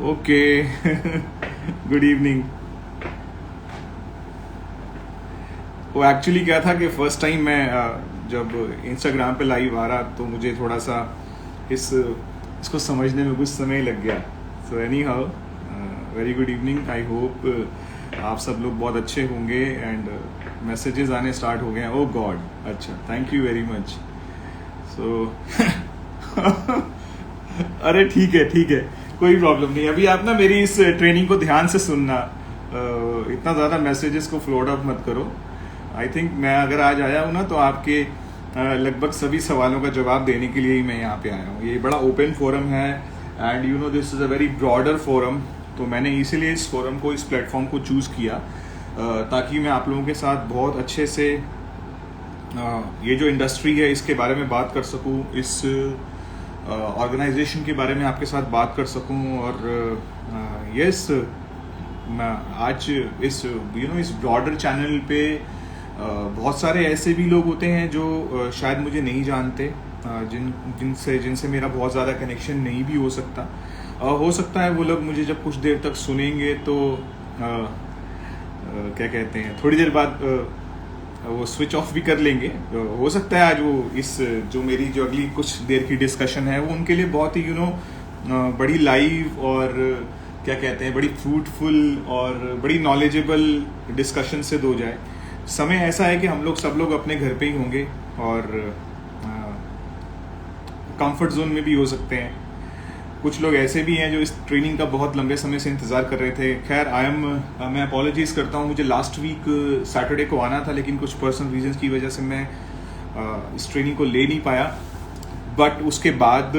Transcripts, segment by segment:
Okay. Good evening. वो actually क्या था कि फर्स्ट टाइम मैं जब इंस्टाग्राम पे लाइव आ रहा तो मुझे थोड़ा सा इसको समझने में कुछ समय लग गया। So any how, very good evening. I hope आप सब लोग बहुत अच्छे होंगे एंड मैसेजेस आने स्टार्ट हो गए हैं। ओह गॉड, अच्छा, थैंक यू वेरी मच। सो अरे ठीक है ठीक है, कोई प्रॉब्लम नहीं। अभी आप ना मेरी इस ट्रेनिंग को ध्यान से सुनना, इतना ज़्यादा मैसेजेस को फ्लोट अप मत करो। आई थिंक मैं अगर आज आया हूँ ना तो आपके लगभग सभी सवालों का जवाब देने के लिए ही मैं यहाँ पे आया हूँ। ये बड़ा ओपन फोरम है and you no this is a very broader forum. तो मैंने इसीलिए इस फोरम को, इस प्लेटफॉर्म को चूज़ किया ताकि मैं आप लोगों के साथ बहुत अच्छे से ये जो इंडस्ट्री है इसके बारे में बात कर सकूँ, इस ऑर्गेनाइजेशन के बारे में आपके साथ बात कर सकूं। और यस, मैं आज इस इस ब्रॉडर चैनल पे बहुत सारे ऐसे भी लोग होते हैं जो शायद मुझे नहीं जानते, जिनसे मेरा बहुत ज़्यादा कनेक्शन नहीं भी हो सकता है वो लोग मुझे जब कुछ देर तक सुनेंगे तो क्या कहते हैं, थोड़ी देर बाद वो स्विच ऑफ भी कर लेंगे। हो सकता है आज वो इस जो मेरी जो अगली कुछ देर की डिस्कशन है वो उनके लिए बहुत ही बड़ी लाइव और क्या कहते हैं, बड़ी फ्रूटफुल और बड़ी नॉलेजेबल डिस्कशन से दो जाए। समय ऐसा है कि हम लोग सब लोग अपने घर पे ही होंगे और कंफर्ट जोन में भी हो सकते हैं। कुछ लोग ऐसे भी हैं जो इस ट्रेनिंग का बहुत लंबे समय से इंतज़ार कर रहे थे। खैर मैं अपोलॉजीज़ करता हूँ, मुझे लास्ट वीक सैटरडे को आना था लेकिन कुछ पर्सनल रीजंस की वजह से मैं इस ट्रेनिंग को ले नहीं पाया। बट उसके बाद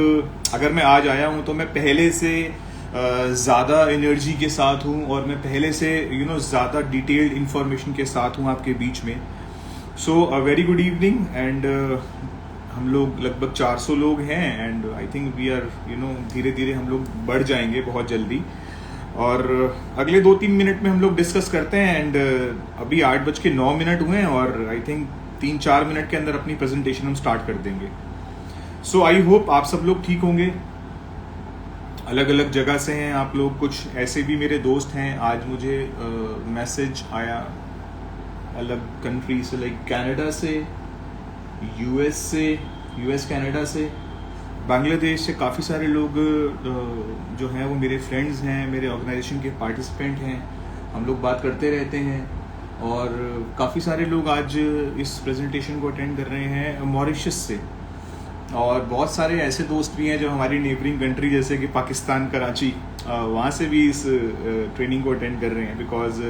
अगर मैं आज आया हूँ तो मैं पहले से ज़्यादा एनर्जी के साथ हूँ और मैं पहले से ज़्यादा डिटेल्ड इंफॉर्मेशन के साथ हूँ आपके बीच में। So very good evening and हम लोग लगभग 400 लोग हैं and I think we are धीरे धीरे हम लोग बढ़ जाएंगे बहुत जल्दी। और अगले 2-3 मिनट में हम लोग डिस्कस करते हैं एंड अभी 8:09 हुए हैं और आई थिंक 3-4 मिनट के अंदर अपनी प्रेजेंटेशन हम स्टार्ट कर देंगे। सो आई होप आप सब लोग ठीक होंगे। अलग अलग जगह से हैं आप लोग, कुछ ऐसे भी मेरे दोस्त हैं। आज मुझे मैसेज आया अलग कंट्री से, लाइक कनाडा से, यूएस कनाडा से, बांग्लादेश से काफ़ी सारे लोग जो हैं वो मेरे फ्रेंड्स हैं, मेरे ऑर्गेनाइजेशन के पार्टिसिपेंट हैं। हम लोग बात करते रहते हैं और काफ़ी सारे लोग आज इस प्रेजेंटेशन को अटेंड कर रहे हैं मॉरिशस से। और बहुत सारे ऐसे दोस्त भी हैं जो हमारी नेबरिंग कंट्री जैसे कि पाकिस्तान, कराची, वहाँ से भी इस ट्रेनिंग को अटेंड कर रहे हैं बिकॉज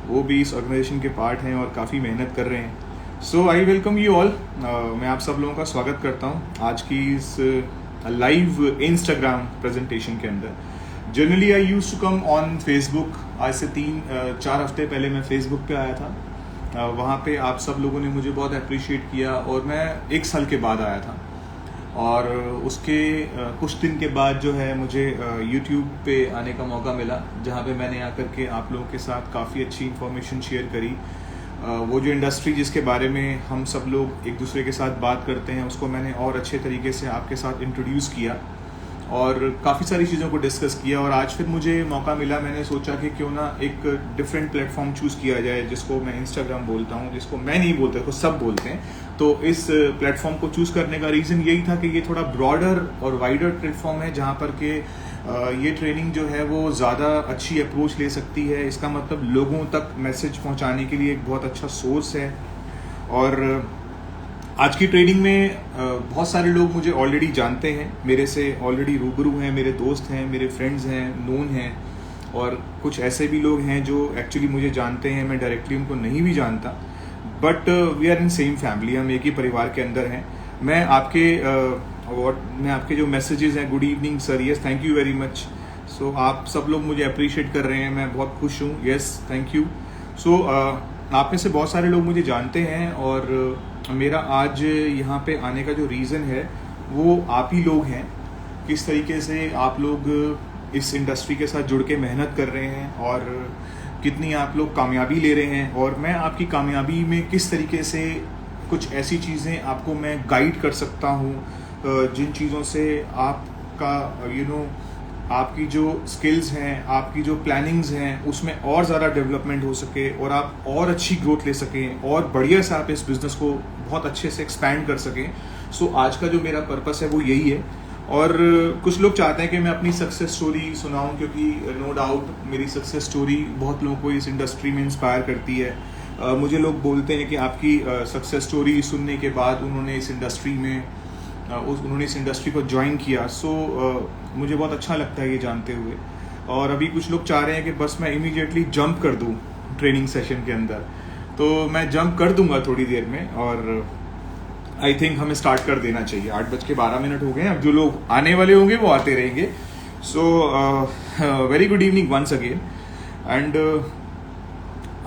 वो भी इस ऑर्गेनाइजेशन के पार्ट हैं और काफ़ी मेहनत कर रहे हैं। सो आई वेलकम यू ऑल। मैं आप सब लोगों का स्वागत करता हूँ आज की इस लाइव इंस्टाग्राम प्रेजेंटेशन के अंदर। Generally I use to come on Facebook. आज से 3-4 हफ्ते पहले मैं फेसबुक पे आया था। वहाँ पे आप सब लोगों ने मुझे बहुत अप्रिशिएट किया और मैं 1 साल के बाद आया था। और उसके कुछ दिन के बाद जो है मुझे यूट्यूब पे आने का मौका मिला, जहाँ पे मैंने आकर के आप लोगों के साथ काफ़ी अच्छी इन्फॉर्मेशन शेयर करी। वो जो इंडस्ट्री जिसके बारे में हम सब लोग एक दूसरे के साथ बात करते हैं उसको मैंने और अच्छे तरीके से आपके साथ इंट्रोड्यूस किया और काफ़ी सारी चीज़ों को डिस्कस किया। और आज फिर मुझे मौका मिला, मैंने सोचा कि क्यों ना एक डिफरेंट प्लेटफॉर्म चूज़ किया जाए जिसको मैं इंस्टाग्राम बोलता हूँ, जिसको मैं नहीं बोलता, इसको सब बोलते हैं। तो इस प्लेटफॉर्म को चूज़ करने का रीज़न यही था कि ये थोड़ा ब्रॉडर और वाइडर प्लेटफॉर्म है जहाँ पर के ये ट्रेनिंग जो है वो ज़्यादा अच्छी अप्रोच ले सकती है। इसका मतलब लोगों तक मैसेज पहुँचाने के लिए एक बहुत अच्छा सोर्स है। और आज की ट्रेनिंग में बहुत सारे लोग मुझे ऑलरेडी जानते हैं, मेरे से ऑलरेडी रूबरू हैं, मेरे दोस्त हैं, मेरे फ्रेंड्स हैं, नोन हैं। और कुछ ऐसे भी लोग हैं जो एक्चुअली मुझे जानते हैं, मैं डायरेक्टली उनको नहीं भी जानता, but we are in same family, हम एक ही परिवार के अंदर हैं। मैं आपके जो मैसेजेस हैं, good evening sir, yes thank you very much. So आप सब लोग मुझे अप्रिशिएट कर रहे हैं, मैं बहुत खुश हूँ, यस थैंक यू। सो आप में से बहुत सारे लोग मुझे जानते हैं और मेरा आज यहाँ पे आने का जो रीज़न है वो आप ही लोग हैं। किस तरीके से आप लोग इस इंडस्ट्री के साथ जुड़ के मेहनत कर रहे हैं और कितनी आप लोग कामयाबी ले रहे हैं, और मैं आपकी कामयाबी में किस तरीके से कुछ ऐसी चीज़ें आपको मैं गाइड कर सकता हूँ जिन चीज़ों से आपका आपकी जो स्किल्स हैं, आपकी जो प्लानिंग्स हैं, उसमें और ज़्यादा डेवलपमेंट हो सके और आप और अच्छी ग्रोथ ले सकें और बढ़िया से आप इस बिज़नेस को बहुत अच्छे से एक्सपैंड कर सकें। सो आज का जो मेरा पर्पस है वो यही है। और कुछ लोग चाहते हैं कि मैं अपनी सक्सेस स्टोरी सुनाऊं, क्योंकि नो डाउट मेरी सक्सेस स्टोरी बहुत लोगों को इस इंडस्ट्री में इंस्पायर करती है। मुझे लोग बोलते हैं कि आपकी सक्सेस स्टोरी सुनने के बाद उन्होंने इस इंडस्ट्री को ज्वाइन किया। सो मुझे बहुत अच्छा लगता है ये जानते हुए। और अभी कुछ लोग चाह रहे हैं कि बस मैं इमीडिएटली जंप कर दूं ट्रेनिंग सेशन के अंदर, तो मैं जंप कर दूंगा थोड़ी देर में। और आई थिंक हमें स्टार्ट कर देना चाहिए। 8:12 हो गए हैं। अब जो लोग आने वाले होंगे वो आते रहेंगे। So very good evening once again. And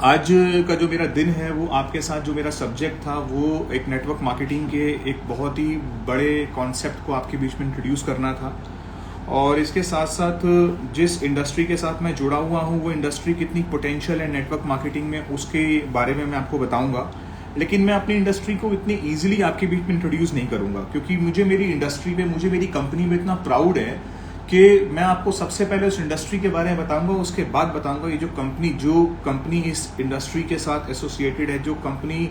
आज का जो मेरा दिन है वो आपके साथ जो मेरा सब्जेक्ट था वो एक नेटवर्क मार्केटिंग के एक बहुत ही बड़े कॉन्सेप्ट को आपके बीच में इंट्रोड्यूस करना था। और इसके साथ साथ जिस इंडस्ट्री के साथ मैं जुड़ा हुआ हूँ वो इंडस्ट्री कितनी पोटेंशियल है नेटवर्क मार्केटिंग में, उसके बारे में मैं आपको बताऊंगा। लेकिन मैं अपनी इंडस्ट्री को इतनी ईजिली आपके बीच में इंट्रोड्यूस नहीं करूंगा, क्योंकि मुझे मेरी इंडस्ट्री पे, मुझे मेरी कंपनी में इतना प्राउड है कि मैं आपको सबसे पहले उस इंडस्ट्री के बारे में बताऊंगा, उसके बाद बताऊंगा ये जो कंपनी इस इंडस्ट्री के साथ एसोसिएटेड है, जो कंपनी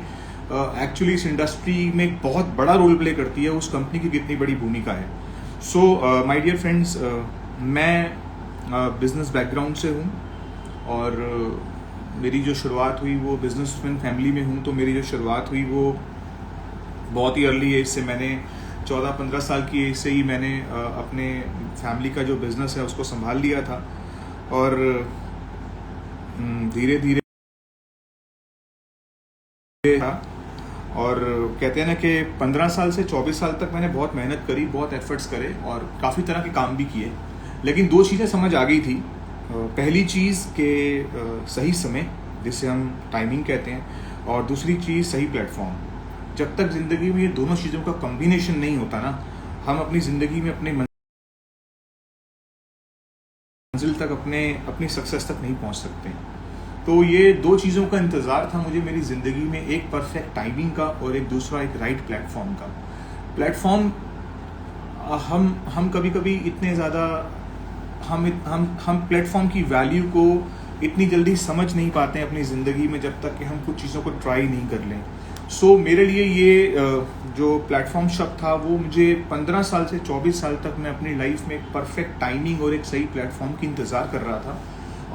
एक्चुअली इस इंडस्ट्री में एक बहुत बड़ा रोल प्ले करती है, उस कंपनी की कितनी बड़ी भूमिका है। सो माय डियर फ्रेंड्स, मैं बिजनेस बैकग्राउंड से हूँ और मेरी जो शुरुआत हुई वो बिजनेसमैन फैमिली में हूँ। तो मेरी जो शुरुआत हुई वो बहुत ही अर्ली एज से, मैंने 14-15 साल की एज से ही मैंने अपने फैमिली का जो बिजनेस है उसको संभाल लिया था। और धीरे धीरे था। और कहते हैं ना कि 15 साल से 24 साल तक मैंने बहुत मेहनत करी, बहुत एफर्ट्स करे और काफ़ी तरह के काम भी किए। लेकिन दो चीज़ें समझ आ गई थी। पहली चीज़ के सही समय, जिसे हम टाइमिंग कहते हैं, और दूसरी चीज़ सही प्लेटफॉर्म। जब तक ज़िंदगी में ये दोनों चीज़ों का कॉम्बिनेशन नहीं होता ना, हम अपनी ज़िंदगी में अपने मंजिल तक, अपनी सक्सेस तक नहीं पहुंच सकते। तो ये दो चीज़ों का इंतज़ार था मुझे मेरी ज़िंदगी में, एक परफेक्ट टाइमिंग का और एक दूसरा एक राइट प्लेटफॉर्म का। प्लेटफॉर्म हम कभी कभी इतने ज़्यादा हम प्लेटफॉर्म की वैल्यू को इतनी जल्दी समझ नहीं पाते हैं अपनी ज़िंदगी में, जब तक कि हम कुछ चीज़ों को ट्राई नहीं कर लें। सो मेरे लिए ये जो प्लेटफॉर्म शब्द था वो मुझे 15 साल से 24 साल तक मैं अपनी लाइफ में एक परफेक्ट टाइमिंग और एक सही प्लेटफॉर्म की इंतज़ार कर रहा था।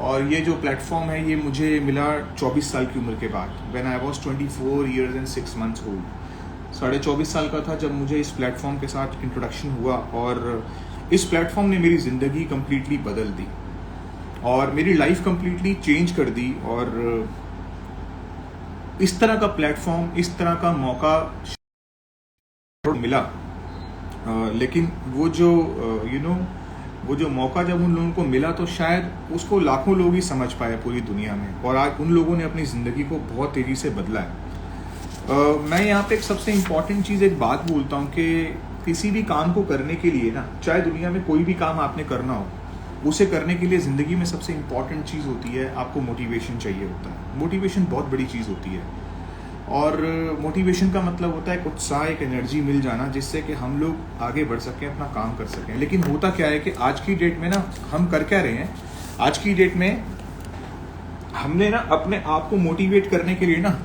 और ये जो प्लेटफॉर्म है ये मुझे मिला 24 साल की उम्र के बाद, when I was 24 years and 6 months old। 24.5 साल का था जब मुझे इस प्लेटफॉर्म के साथ इंट्रोडक्शन हुआ। और इस प्लेटफॉर्म ने मेरी ज़िंदगी कम्प्लीटली बदल दी और मेरी लाइफ कम्प्लीटली चेंज कर दी। और इस तरह का प्लेटफॉर्म, इस तरह का मौका मिला। लेकिन वो जो वो जो मौका जब उन लोगों को मिला तो शायद उसको लाखों लोग ही समझ पाए पूरी दुनिया में, और आज उन लोगों ने अपनी ज़िंदगी को बहुत तेज़ी से बदला है। मैं यहाँ पे एक सबसे इम्पॉर्टेंट चीज़, एक बात बोलता हूँ कि किसी भी काम को करने के लिए ना, चाहे दुनिया में कोई भी काम आपने करना हो, उसे करने के लिए ज़िंदगी में सबसे इम्पॉर्टेंट चीज़ होती है, आपको मोटिवेशन चाहिए होता है। मोटिवेशन बहुत बड़ी चीज़ होती है। और मोटिवेशन का मतलब होता है एक उत्साह, एक एनर्जी मिल जाना, जिससे कि हम लोग आगे बढ़ सकें, अपना काम कर सकें। लेकिन होता क्या है कि आज की डेट में ना हम कर क्या रहे हैं, आज की डेट में हमने ना अपने आप को मोटिवेट करने के लिए ना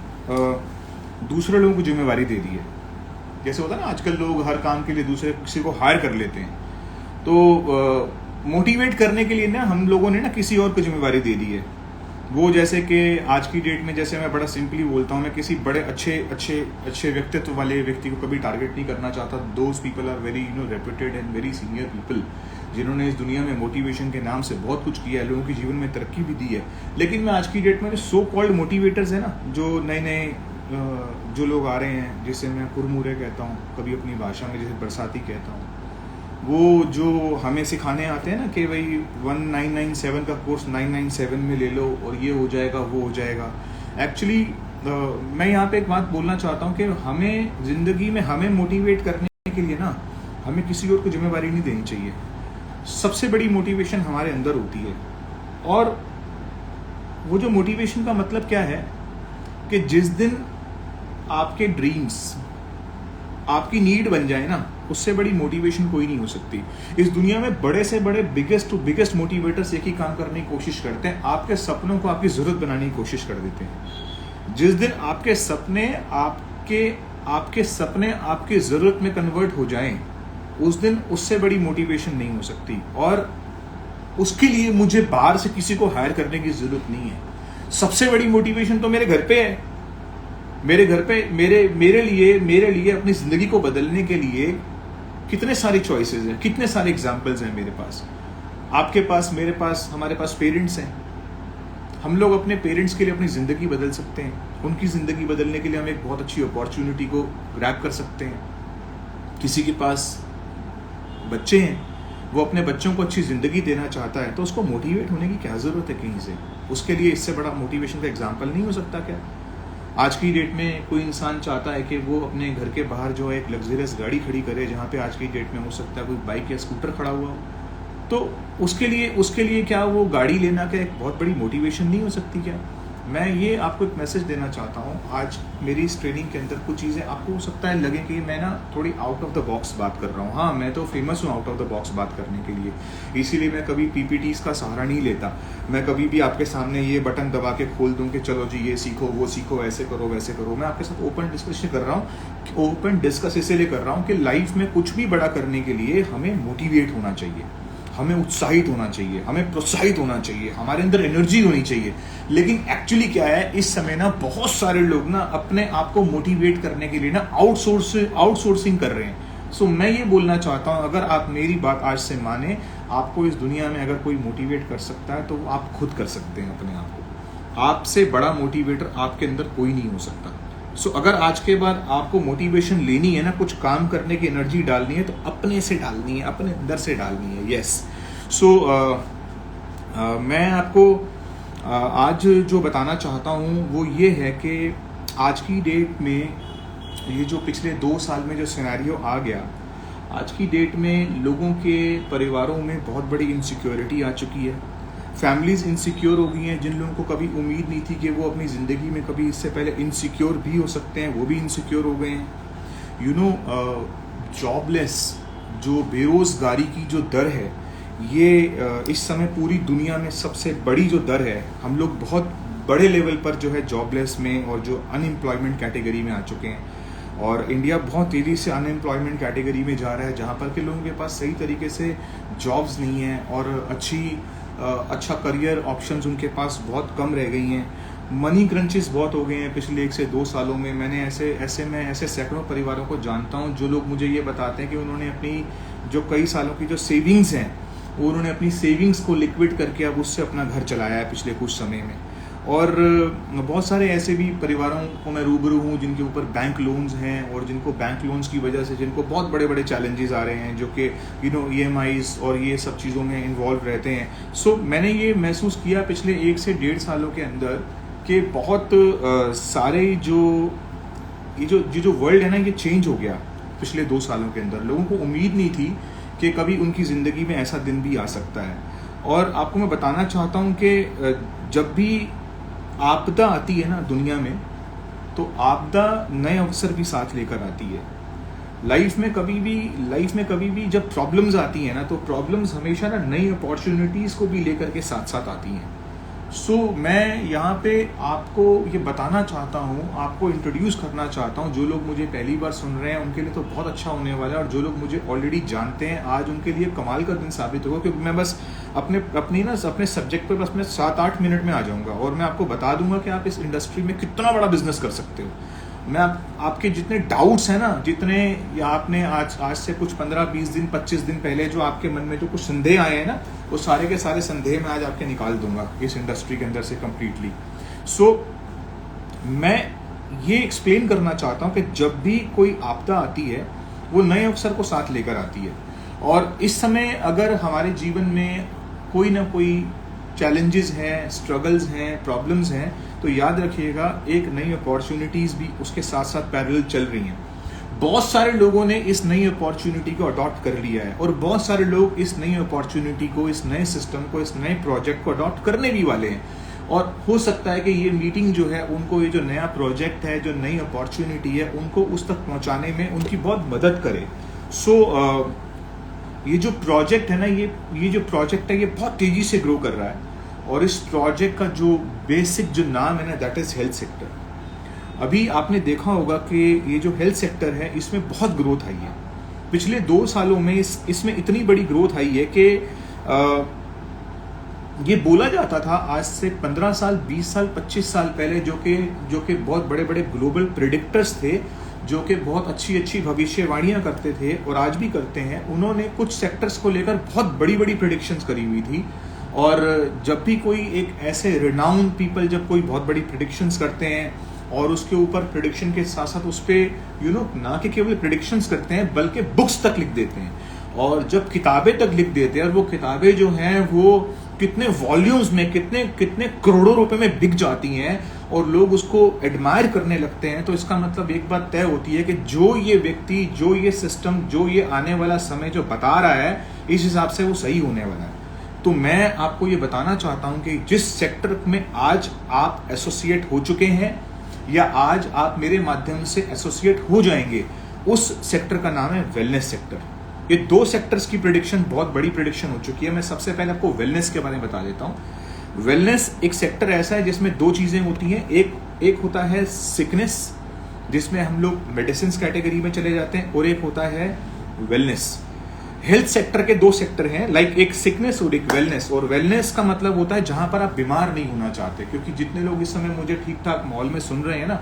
दूसरे लोगों को जिम्मेवारी दे दी है। जैसे होता है ना, आजकल लोग हर काम के लिए दूसरे किसी को हायर कर लेते हैं। तो मोटिवेट करने के लिए ना हम लोगों ने ना किसी और को जिम्मेवारी दे दी है। वो जैसे कि आज की डेट में, जैसे मैं बड़ा सिंपली बोलता हूँ, मैं किसी बड़े अच्छे व्यक्तित्व वाले व्यक्ति को कभी टारगेट नहीं करना चाहता। Those people are very reputed and very senior people, जिन्होंने इस दुनिया में मोटिवेशन के नाम से बहुत कुछ किया है, लोगों के जीवन में तरक्की भी दी है। लेकिन मैं आज की डेट में सो कॉल्ड मोटिवेटर्स है ना, जो नए जो लोग आ रहे हैं, जिसे मैं कुरमुरे कहता हूँ, कभी अपनी भाषा में जैसे बरसाती कहता हूँ, वो जो हमें सिखाने आते हैं ना कि भाई 1997 का कोर्स 997 में ले लो और ये हो जाएगा, वो हो जाएगा। एक्चुअली मैं यहाँ पे एक बात बोलना चाहता हूँ कि हमें ज़िंदगी में हमें मोटिवेट करने के लिए ना हमें किसी और को जिम्मेवारी नहीं देनी चाहिए। सबसे बड़ी मोटिवेशन हमारे अंदर होती है। और वो जो मोटिवेशन का मतलब क्या है कि जिस दिन आपके ड्रीम्स आपकी नीड बन जाए ना, उससे बड़ी मोटिवेशन कोई नहीं हो सकती। इस दुनिया में बड़े से बड़े बिगेस्ट टू बिगेस्ट मोटिवेटर्स एक ही काम करने की कोशिश करते हैं, आपके सपनों को आपकी ज़रूरत बनाने की कोशिश कर देते हैं। जिस दिन आपके सपने आपकी ज़रूरत में कन्वर्ट हो जाएं, उस दिन उससे बड़ी मोटिवेशन नहीं हो सकती। और उसके लिए मुझे बाहर से किसी को हायर करने की ज़रूरत नहीं है। सबसे बड़ी मोटिवेशन तो मेरे घर पे है। मेरे घर पे मेरे लिए अपनी ज़िंदगी को बदलने के लिए कितने सारे चॉइसेस हैं, कितने सारे एग्जाम्पल्स हैं मेरे पास, आपके पास, मेरे पास, हमारे पास पेरेंट्स हैं। हम लोग अपने पेरेंट्स के लिए अपनी ज़िंदगी बदल सकते हैं। उनकी ज़िंदगी बदलने के लिए हम एक बहुत अच्छी अपॉर्चुनिटी को ग्रैब कर सकते हैं। किसी के पास बच्चे हैं, वो अपने बच्चों को अच्छी ज़िंदगी देना चाहता है, तो उसको मोटिवेट होने की क्या ज़रूरत है कहीं से? उसके लिए इससे बड़ा मोटिवेशन का एग्जाम्पल नहीं हो सकता क्या? आज की डेट में कोई इंसान चाहता है कि वो अपने घर के बाहर जो है एक लग्जरियस गाड़ी खड़ी करे, जहाँ पे आज की डेट में हो सकता है कोई बाइक या स्कूटर खड़ा हुआ हो। तो उसके लिए क्या वो गाड़ी लेना क्या एक बहुत बड़ी मोटिवेशन नहीं हो सकती क्या? मैं ये आपको एक मैसेज देना चाहता हूँ। आज मेरी इस ट्रेनिंग के अंदर कुछ चीज़ें आपको हो सकता है लगे कि मैं ना थोड़ी आउट ऑफ द बॉक्स बात कर रहा हूँ। हाँ, मैं तो फेमस हूँ आउट ऑफ द बॉक्स बात करने के लिए, इसीलिए मैं कभी पीपीटीज़ का सहारा नहीं लेता। मैं कभी भी आपके सामने ये बटन दबा के खोल दूँ कि चलो जी ये सीखो, वो सीखो, ऐसे करो, वैसे करो। मैं आपके साथ ओपन डिस्कशन कर रहा हूँ। ओपन डिस्कस इसीलिए कर रहा हूँ कि लाइफ में कुछ भी बड़ा करने के लिए हमें मोटिवेट होना चाहिए, हमें उत्साहित होना चाहिए, हमें प्रोत्साहित होना चाहिए, हमारे अंदर एनर्जी होनी चाहिए। लेकिन एक्चुअली क्या है, इस समय ना बहुत सारे लोग ना अपने आप को मोटिवेट करने के लिए ना आउटसोर्सिंग कर रहे हैं। सो मैं ये बोलना चाहता हूँ, अगर आप मेरी बात आज से माने, आपको इस दुनिया में अगर कोई मोटिवेट कर सकता है तो आप खुद कर सकते हैं अपने आप को। आपसे बड़ा मोटिवेटर आपके अंदर कोई नहीं हो सकता। सो अगर आज के बाद आपको मोटिवेशन लेनी है ना, कुछ काम करने की एनर्जी डालनी है, तो अपने से डालनी है, अपने अंदर से डालनी है। यस। सो मैं आपको आज जो बताना चाहता हूँ वो ये है कि आज की डेट में ये जो पिछले 2 साल में जो सिनेरियो आ गया, आज की डेट में लोगों के परिवारों में बहुत बड़ी इनसिक्योरिटी आ चुकी है। फैमिलीज़ इनसिक्योर हो गई हैं। जिन लोगों को कभी उम्मीद नहीं थी कि वो अपनी ज़िंदगी में कभी इससे पहले इनसिक्योर भी हो सकते हैं, वो भी इनसिक्योर हो गए हैं। यू नो, जॉबलेस, जो बेरोज़गारी की जो दर है, ये इस समय पूरी दुनिया में सबसे बड़ी जो दर है। हम लोग बहुत बड़े लेवल पर जो है जॉबलेस में और जो अनएम्प्लॉयमेंट कैटेगरी में आ चुके हैं। और इंडिया बहुत तेज़ी से अनएम्प्लॉयमेंट कैटेगरी में जा रहा है, जहाँ पर के लोगों के पास सही तरीके से जॉब्स नहीं हैं और अच्छा करियर ऑप्शंस उनके पास बहुत कम रह गई हैं। मनी क्रंचेस बहुत हो गए हैं पिछले 1 से 2 सालों में। मैंने ऐसे सैकड़ों परिवारों को जानता हूं जो लोग मुझे ये बताते हैं कि उन्होंने अपनी जो कई सालों की जो सेविंग्स हैं, वो उन्होंने अपनी सेविंग्स को लिक्विड करके अब उससे अपना घर चलाया है पिछले कुछ समय में। और बहुत सारे ऐसे भी परिवारों को मैं रूबरू हूँ जिनके ऊपर बैंक लोन्स हैं और जिनको बैंक लोन्स की वजह से जिनको बहुत बड़े बड़े चैलेंजेस आ रहे हैं, जो कि EMIs और ये सब चीज़ों में इन्वॉल्व रहते हैं। सो मैंने ये महसूस किया पिछले 1 से 1.5 सालों के अंदर कि बहुत सारे जो वर्ल्ड है ना, ये चेंज हो गया पिछले 2 सालों के अंदर। लोगों को उम्मीद नहीं थी कि कभी उनकी ज़िंदगी में ऐसा दिन भी आ सकता है। और आपको मैं बताना चाहता हूँ कि जब भी आपदा आती है ना दुनिया में, तो आपदा नए अवसर भी साथ लेकर आती है। लाइफ में कभी भी जब प्रॉब्लम्स आती हैं ना, तो प्रॉब्लम्स हमेशा ना नई अपॉर्चुनिटीज़ को भी लेकर के साथ साथ आती हैं। सो मैं यहाँ पे आपको ये बताना चाहता हूँ, आपको इंट्रोड्यूस करना चाहता हूँ। जो लोग मुझे पहली बार सुन रहे हैं उनके लिए तो बहुत अच्छा होने वाला है, और जो लोग मुझे ऑलरेडी जानते हैं आज उनके लिए कमाल का दिन साबित होगा, क्योंकि मैं बस अपने सब्जेक्ट पर बस मैं 7-8 मिनट में आ जाऊँगा और मैं आपको बता दूंगा कि आप इस इंडस्ट्री में कितना बड़ा बिजनेस कर सकते हो। मैं आपके जितने डाउट्स हैं ना, जितने या आपने आज से कुछ 15-20 दिन 25 दिन पहले जो आपके मन में जो कुछ संदेह आए हैं ना, वो सारे के सारे संदेह मैं आज आपके निकाल दूंगा इस इंडस्ट्री के अंदर से कम्प्लीटली। सो मैं ये एक्सप्लेन करना चाहता हूँ कि जब भी कोई आपदा आती है वो नए अवसर को साथ लेकर आती है। और इस समय अगर हमारे जीवन में कोई ना कोई चैलेंजेस हैं, स्ट्रगल्स हैं, प्रॉब्लम्स हैं, तो याद रखिएगा एक नई अपॉर्चुनिटीज़ भी उसके साथ साथ पैरेलल चल रही हैं। बहुत सारे लोगों ने इस नई अपॉर्चुनिटी को अडॉप्ट कर लिया है और बहुत सारे लोग इस नई अपॉर्चुनिटी को, इस नए सिस्टम को, इस नए प्रोजेक्ट को अडॉप्ट करने भी वाले हैं। और हो सकता है कि ये मीटिंग जो है उनको ये जो नया प्रोजेक्ट है, जो नई अपॉर्चुनिटी है, उनको उस तक पहुंचाने में उनकी बहुत मदद करे। सो ये जो प्रोजेक्ट है ना, ये जो प्रोजेक्ट है ये बहुत तेजी से ग्रो कर रहा है, और इस प्रोजेक्ट का जो बेसिक जो नाम है ना, दैट इज हेल्थ सेक्टर। अभी आपने देखा होगा कि ये जो हेल्थ सेक्टर है इसमें बहुत ग्रोथ आई है पिछले 2 सालों में। इसमें इतनी बड़ी ग्रोथ आई है कि ये बोला जाता था आज से 15 साल, 20 साल, 25 साल पहले, जो कि बहुत बड़े बड़े ग्लोबल प्रेडिक्टर्स थे, जो कि बहुत अच्छी अच्छी भविष्यवाणियां करते थे और आज भी करते हैं। उन्होंने कुछ सेक्टर्स को लेकर बहुत बड़ी बड़ी प्रेडिक्शंस करी हुई थी, और जब भी कोई एक ऐसे रिनाउंड पीपल जब कोई बहुत बड़ी प्रेडिक्शंस करते हैं और उसके ऊपर प्रेडिक्शन के साथ साथ उस पर ना कि केवल प्रेडिक्शंस करते हैं बल्कि बुक्स तक लिख देते हैं, और जब किताबें तक लिख देते हैं और वो किताबें जो हैं वो कितने वॉल्यूम्स में, कितने कितने करोड़ों रुपए में बिक जाती हैं और लोग उसको एडमायर करने लगते हैं, तो इसका मतलब एक बात तय होती है कि जो ये व्यक्ति, जो ये सिस्टम, जो ये आने वाला समय जो बता रहा है, इस हिसाब से वो सही होने वाला है। तो मैं आपको ये बताना चाहता हूं कि जिस सेक्टर में आज आप एसोसिएट हो चुके हैं या आज आप मेरे माध्यम से एसोसिएट हो जाएंगे, उस सेक्टर का नाम है वेलनेस सेक्टर। ये 2 सेक्टर्स की प्रेडिक्शन बहुत बड़ी प्रेडिक्शन हो चुकी है। मैं सबसे पहले आपको वेलनेस के बारे में बता देता हूं। वेलनेस एक सेक्टर ऐसा है जिसमें 2 चीजें होती हैं। एक होता है सिकनेस, जिसमें हम लोग मेडिसिन कैटेगरी में चले जाते हैं, और एक होता है वेलनेस। हेल्थ सेक्टर के 2 सेक्टर हैं, लाइक एक सिकनेस और एक वेलनेस। और वेलनेस का मतलब होता है जहां पर आप बीमार नहीं होना चाहते, क्योंकि जितने लोग इस समय मुझे ठीक ठाक माहौल में सुन रहे हैं ना,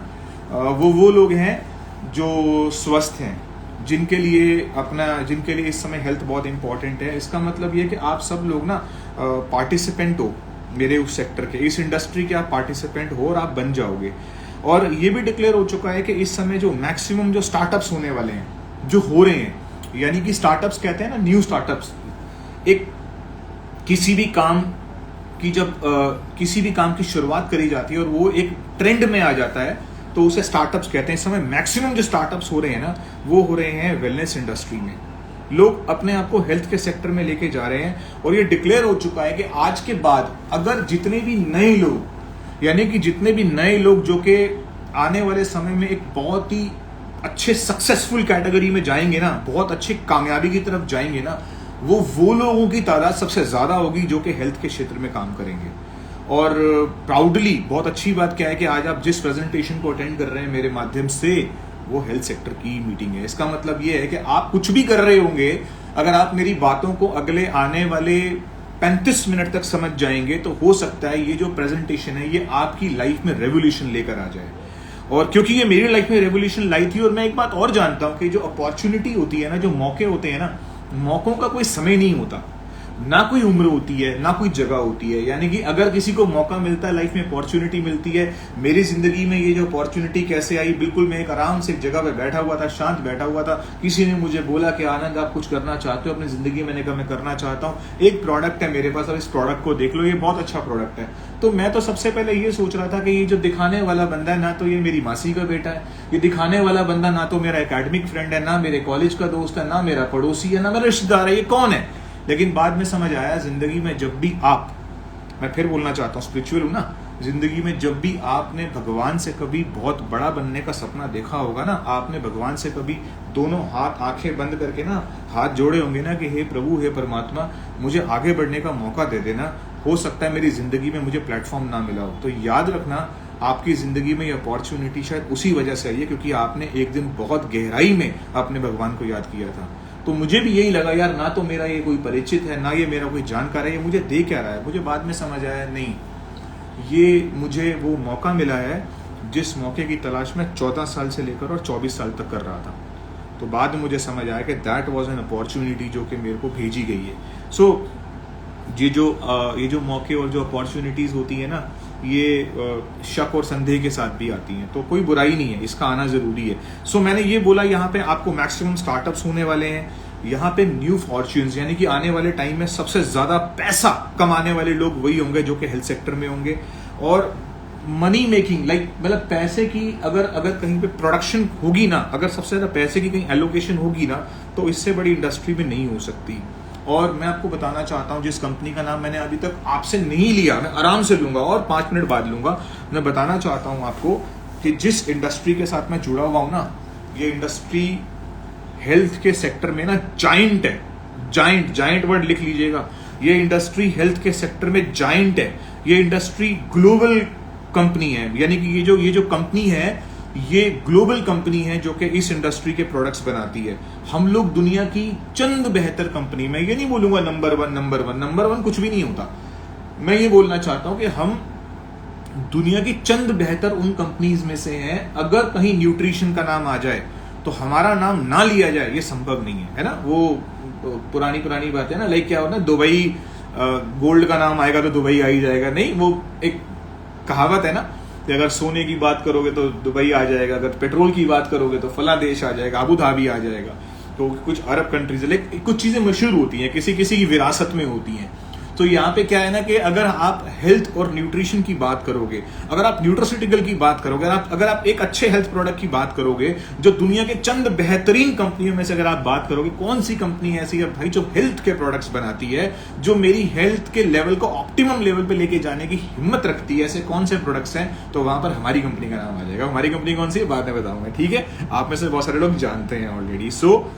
वो लोग हैं जो स्वस्थ हैं, जिनके लिए इस समय हेल्थ बहुत इंपॉर्टेंट है। इसका मतलब ये कि आप सब लोग ना पार्टिसिपेंट हो मेरे उस सेक्टर के, इस इंडस्ट्री के आप पार्टिसिपेंट हो और आप बन जाओगे। और ये भी डिक्लेयर हो चुका है कि इस समय जो मैक्सिमम जो स्टार्टअप्स होने वाले हैं, जो हो रहे हैं, यानी कि स्टार्टअप्स कहते हैं ना, न्यू स्टार्टअप्स, एक किसी भी काम की शुरुआत करी जाती है और वो एक ट्रेंड में आ जाता है, तो उसे स्टार्टअप्स कहते हैं। इस समय मैक्सिमम जो स्टार्टअप्स हो रहे हैं ना, वो हो रहे हैं वेलनेस इंडस्ट्री में। लोग अपने आप को हेल्थ के सेक्टर में लेके जा रहे हैं, और ये डिक्लेयर हो चुका है कि आज के बाद अगर जितने भी नए लोग, यानी कि जितने भी नए लोग जो कि आने वाले समय में एक बहुत ही अच्छे सक्सेसफुल कैटेगरी में जाएंगे ना, बहुत अच्छी कामयाबी की तरफ जाएंगे ना, वो लोगों की तादाद सबसे ज्यादा होगी जो कि हेल्थ के क्षेत्र में काम करेंगे। और प्राउडली बहुत अच्छी बात क्या है कि आज आप जिस प्रेजेंटेशन को अटेंड कर रहे हैं मेरे माध्यम से, वो हेल्थ सेक्टर की मीटिंग है। इसका मतलब ये है कि आप कुछ भी कर रहे होंगे, अगर आप मेरी बातों को अगले आने वाले 35 मिनट तक समझ जाएंगे, तो हो सकता है ये जो प्रेजेंटेशन है ये आपकी लाइफ में रेवोल्यूशन लेकर आ जाए। और क्योंकि ये मेरी लाइफ में रेवोल्यूशन लाई थी, और मैं एक बात और जानता हूं कि जो अपॉर्चुनिटी होती है ना, जो मौके होते हैं ना, मौकों का कोई समय नहीं होता, ना कोई उम्र होती है, ना कोई जगह होती है। यानी कि अगर किसी को मौका मिलता है, लाइफ में अपॉर्चुनिटी मिलती है। मेरी जिंदगी में ये जो अपॉर्चुनिटी कैसे आई, बिल्कुल मैं एक आराम से एक जगह पे बैठा हुआ था, शांत बैठा हुआ था, किसी ने मुझे बोला कि आनंद आप कुछ करना चाहते हो अपनी जिंदगी में? मैंने कहा मैं करना चाहता हूँ, एक प्रोडक्ट है मेरे पास और इस प्रोडक्ट को देख लो, ये बहुत अच्छा प्रोडक्ट है। तो मैं तो सबसे पहले ये सोच रहा था कि ये जो दिखाने वाला बंदा है ना, तो ये मेरी मासी का बेटा है, ये दिखाने वाला बंदा ना तो मेरा एकेडमिक फ्रेंड है, ना मेरे कॉलेज का दोस्त है, ना मेरा पड़ोसी है, ना मेरा रिश्तेदार है, ये कौन है? लेकिन बाद में समझ आया, जिंदगी में जब भी आप, मैं फिर बोलना चाहता हूँ, स्पिरिचुअल हूं ना, जिंदगी में जब भी आपने भगवान से कभी बहुत बड़ा बनने का सपना देखा होगा ना, आपने भगवान से कभी दोनों हाथ आंखें बंद करके ना हाथ जोड़े होंगे ना कि हे प्रभु, हे परमात्मा, मुझे आगे बढ़ने का मौका दे देना, हो सकता है मेरी जिंदगी में मुझे प्लेटफॉर्म ना मिला हो। तो याद रखना, आपकी जिंदगी में ये अपॉर्चुनिटी शायद उसी वजह से आई है क्योंकि आपने एक दिन बहुत गहराई में अपने भगवान को याद किया था। तो मुझे भी यही लगा यार, ना तो मेरा ये कोई परिचित है, ना ये मेरा कोई जानकार है, ये मुझे दे क्या रहा है। मुझे बाद में समझ आया, नहीं, ये मुझे वो मौका मिला है जिस मौके की तलाश में 14 साल से लेकर और 24 साल तक कर रहा था। तो बाद में मुझे समझ आया कि दैट वाज एन अपॉर्चुनिटी जो कि मेरे को भेजी गई है। सो ये जो मौके और जो अपॉर्चुनिटीज होती है ना, ये शक और संदेह के साथ भी आती हैं, तो कोई बुराई नहीं है, इसका आना जरूरी है। सो मैंने ये बोला, यहाँ पे आपको मैक्सिमम स्टार्टअप्स होने वाले हैं, यहाँ पे न्यू फॉर्च्यून्स, यानी कि आने वाले टाइम में सबसे ज्यादा पैसा कमाने वाले लोग वही होंगे जो कि हेल्थ सेक्टर में होंगे। और मनी मेकिंग, लाइक मतलब पैसे की अगर कहीं पे प्रोडक्शन होगी ना, अगर सबसे ज्यादा पैसे की कहीं एलोकेशन होगी ना, तो इससे बड़ी इंडस्ट्री में नहीं हो सकती। और मैं आपको बताना चाहता हूं, जिस कंपनी का नाम मैंने अभी तक आपसे नहीं लिया, मैं आराम से लूंगा और 5 मिनट बाद लूंगा, मैं बताना चाहता हूं आपको कि जिस इंडस्ट्री के साथ मैं जुड़ा हुआ हूं ना, ये इंडस्ट्री हेल्थ के सेक्टर में ना जाइंट है, जाइंट वर्ड लिख लीजिएगा। ये इंडस्ट्री हेल्थ के सेक्टर में जाइंट है, ये इंडस्ट्री ग्लोबल कंपनी है, यानी कि ये जो कंपनी है ये ग्लोबल कंपनी है जो कि इस इंडस्ट्री के प्रोडक्ट्स बनाती है। हम लोग दुनिया की चंद बेहतर कंपनी, मैं ये नहीं बोलूंगा नंबर वन कुछ भी नहीं होता, मैं ये बोलना चाहता हूं कि हम दुनिया की चंद बेहतर उन कंपनीज में से हैं। अगर कहीं न्यूट्रिशन का नाम आ जाए तो हमारा नाम ना लिया जाए ये संभव नहीं है ना। वो पुरानी बात है ना, लाइक क्या हो ना, दुबई गोल्ड का नाम आएगा तो दुबई आ ही जाएगा, नहीं, वो एक कहावत है ना कि अगर सोने की बात करोगे तो दुबई आ जाएगा, अगर पेट्रोल की बात करोगे तो फला देश आ जाएगा, अबू धाबी आ जाएगा। तो कुछ अरब कंट्रीज, लाइक कुछ चीजें मशहूर होती हैं, किसी की विरासत में होती हैं। तो यहाँ पे क्या है ना कि अगर आप हेल्थ और न्यूट्रिशन की बात करोगे, अगर आप न्यूट्रास्यूटिकल की बात करोगे, अगर आप एक अच्छे हेल्थ प्रोडक्ट की बात करोगे, जो दुनिया के चंद बेहतरीन कंपनियों में से अगर आप बात करोगे, कौन सी कंपनी ऐसी है भाई जो हेल्थ के प्रोडक्ट्स बनाती है, जो मेरी हेल्थ के लेवल को ऑप्टिमम लेवल पे लेके जाने की हिम्मत रखती है, ऐसे कौन से प्रोडक्ट्स हैं, तो वहां पर हमारी कंपनी का नाम आ जाएगा। हमारी कंपनी कौन सी है बाद में बताऊंगा, ठीक है, आप में से बहुत सारे लोग जानते हैं ऑलरेडी। सो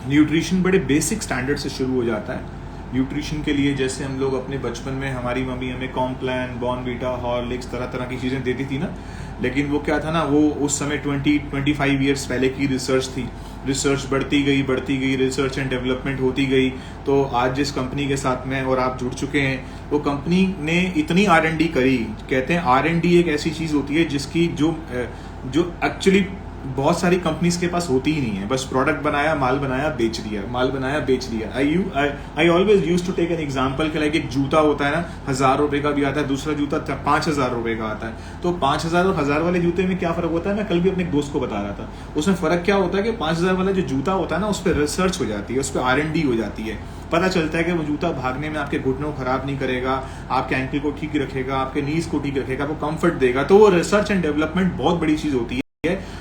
न्यूट्रिशन बड़े बेसिक स्टैंडर्ड से शुरू हो जाता है। न्यूट्रिशन के लिए जैसे हम लोग अपने बचपन में, हमारी मम्मी हमें कॉम्प्लान, बॉर्नवीटा, हॉर्लिक्स, तरह तरह की चीज़ें देती थी ना, लेकिन वो क्या था ना, वो उस समय 20-25 ईयर्स पहले की रिसर्च थी। रिसर्च बढ़ती गई, रिसर्च एंड डेवलपमेंट होती गई। तो आज जिस कंपनी के साथ में और आप जुड़ चुके हैं, वो कंपनी ने इतनी R&D करी। कहते हैं R&D एक ऐसी चीज़ होती है जिसकी जो एक्चुअली बहुत सारी कंपनीज के पास होती ही नहीं है। बस प्रोडक्ट बनाया, माल बनाया, बेच दिया। I always use to take an example कि लाइक एक जूता होता है ना, 1000 रुपए का भी आता है, दूसरा जूता 5000 रुपए का आता है। तो 5000 और 1000 वाले जूते में क्या फर्क होता है, मैं कल भी अपने एक दोस्त को बता रहा था। उसमें फर्क क्या होता है कि 5000 वाला जो जूता होता है ना, उस पर रिसर्च हो जाती है, उस पर R&D हो जाती है। पता चलता है कि वो जूता भागने में आपके घुटनों को खराब नहीं करेगा, आपके एंकल को ठीक रखेगा, आपके नीज को ठीक रखेगा, आपको कंफर्ट देगा। तो वो रिसर्च एंड डेवलपमेंट बहुत बड़ी चीज होती है।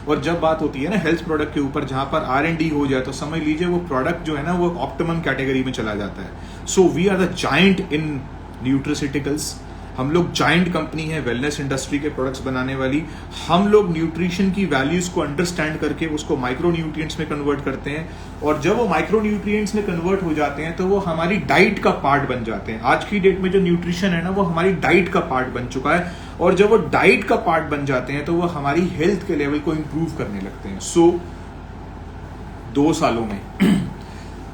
और जब बात होती है ना हेल्थ प्रोडक्ट के ऊपर, जहां पर R&D हो जाए, तो समझ लीजिए वो प्रोडक्ट जो है ना वो ऑप्टिमम कैटेगरी में चला जाता है। So we are the giant in nutraceuticals. हम लोग जायंट कंपनी है वेलनेस इंडस्ट्री के प्रोडक्ट्स बनाने वाली। हम लोग न्यूट्रिशन की वैल्यूज को अंडरस्टैंड करके उसको माइक्रो न्यूट्रिएंट्स में कन्वर्ट करते हैं, और जब वो माइक्रो न्यूट्रिएंट्स में कन्वर्ट हो जाते हैं तो वो हमारी डाइट का पार्ट बन जाते हैं। आज की डेट में जो न्यूट्रिशन है ना, वो हमारी डाइट का पार्ट बन चुका है, और जब वो डाइट का पार्ट बन जाते हैं तो वो हमारी हेल्थ के लेवल को इंप्रूव करने लगते हैं। सो 2 सालों में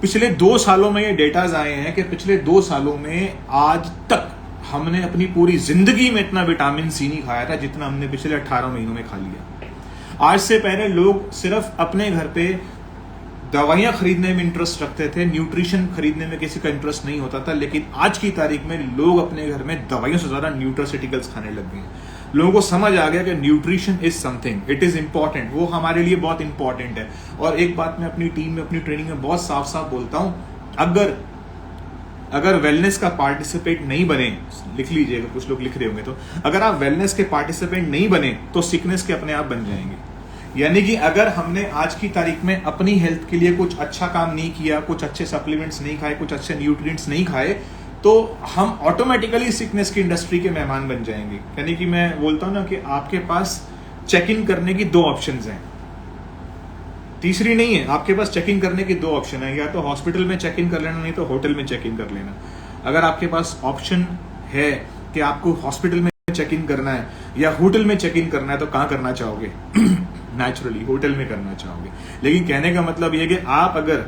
पिछले 2 सालों में ये डेटाज आए हैं कि पिछले 2 सालों में आज तक हमने अपनी पूरी जिंदगी में इतना विटामिन सी नहीं खाया था जितना हमने पिछले 18 महीनों में खा लिया। आज से पहले लोग सिर्फ अपने घर पे दवाइयां खरीदने में इंटरेस्ट रखते थे, न्यूट्रिशन खरीदने में किसी का इंटरेस्ट नहीं होता था, लेकिन आज की तारीख में लोग अपने घर में दवाइयों से ज्यादा न्यूट्रास्यूटिकल्स खाने लग गए हैं। लोगों को समझ आ गया कि nutrition is something, it is important, वो हमारे लिए बहुत इंपॉर्टेंट है। और एक बात मैं अपनी टीम में, अपनी ट्रेनिंग में बहुत साफ साफ बोलता हूं, अगर वेलनेस का पार्टिसिपेट नहीं बने, लिख लीजिएगा, कुछ लोग लिख रहे होंगे, तो अगर आप वेलनेस के पार्टिसिपेंट नहीं बने तो सिकनेस के अपने आप बन जाएंगे। यानी कि अगर हमने आज की तारीख में अपनी हेल्थ के लिए कुछ अच्छा काम नहीं किया, कुछ अच्छे सप्लीमेंट्स नहीं खाए, कुछ अच्छे न्यूट्रिएंट्स नहीं खाए, तो हम ऑटोमेटिकली सिकनेस की इंडस्ट्री के मेहमान बन जाएंगे। यानी कि मैं बोलता हूं ना कि आपके पास चेक इन करने की 2 ऑप्शंस हैं, तीसरी नहीं है। आपके पास चेक इन करने की 2 ऑप्शन है, या तो हॉस्पिटल में चेक इन कर लेना, नहीं तो होटल में चेक इन कर लेना। अगर आपके पास ऑप्शन है कि आपको हॉस्पिटल में चेक इन करना है या होटल में चेक इन करना है, तो कहां करना चाहोगे? नेचुरली होटल में करना चाहोगे। लेकिन कहने का मतलब यह कि आप अगर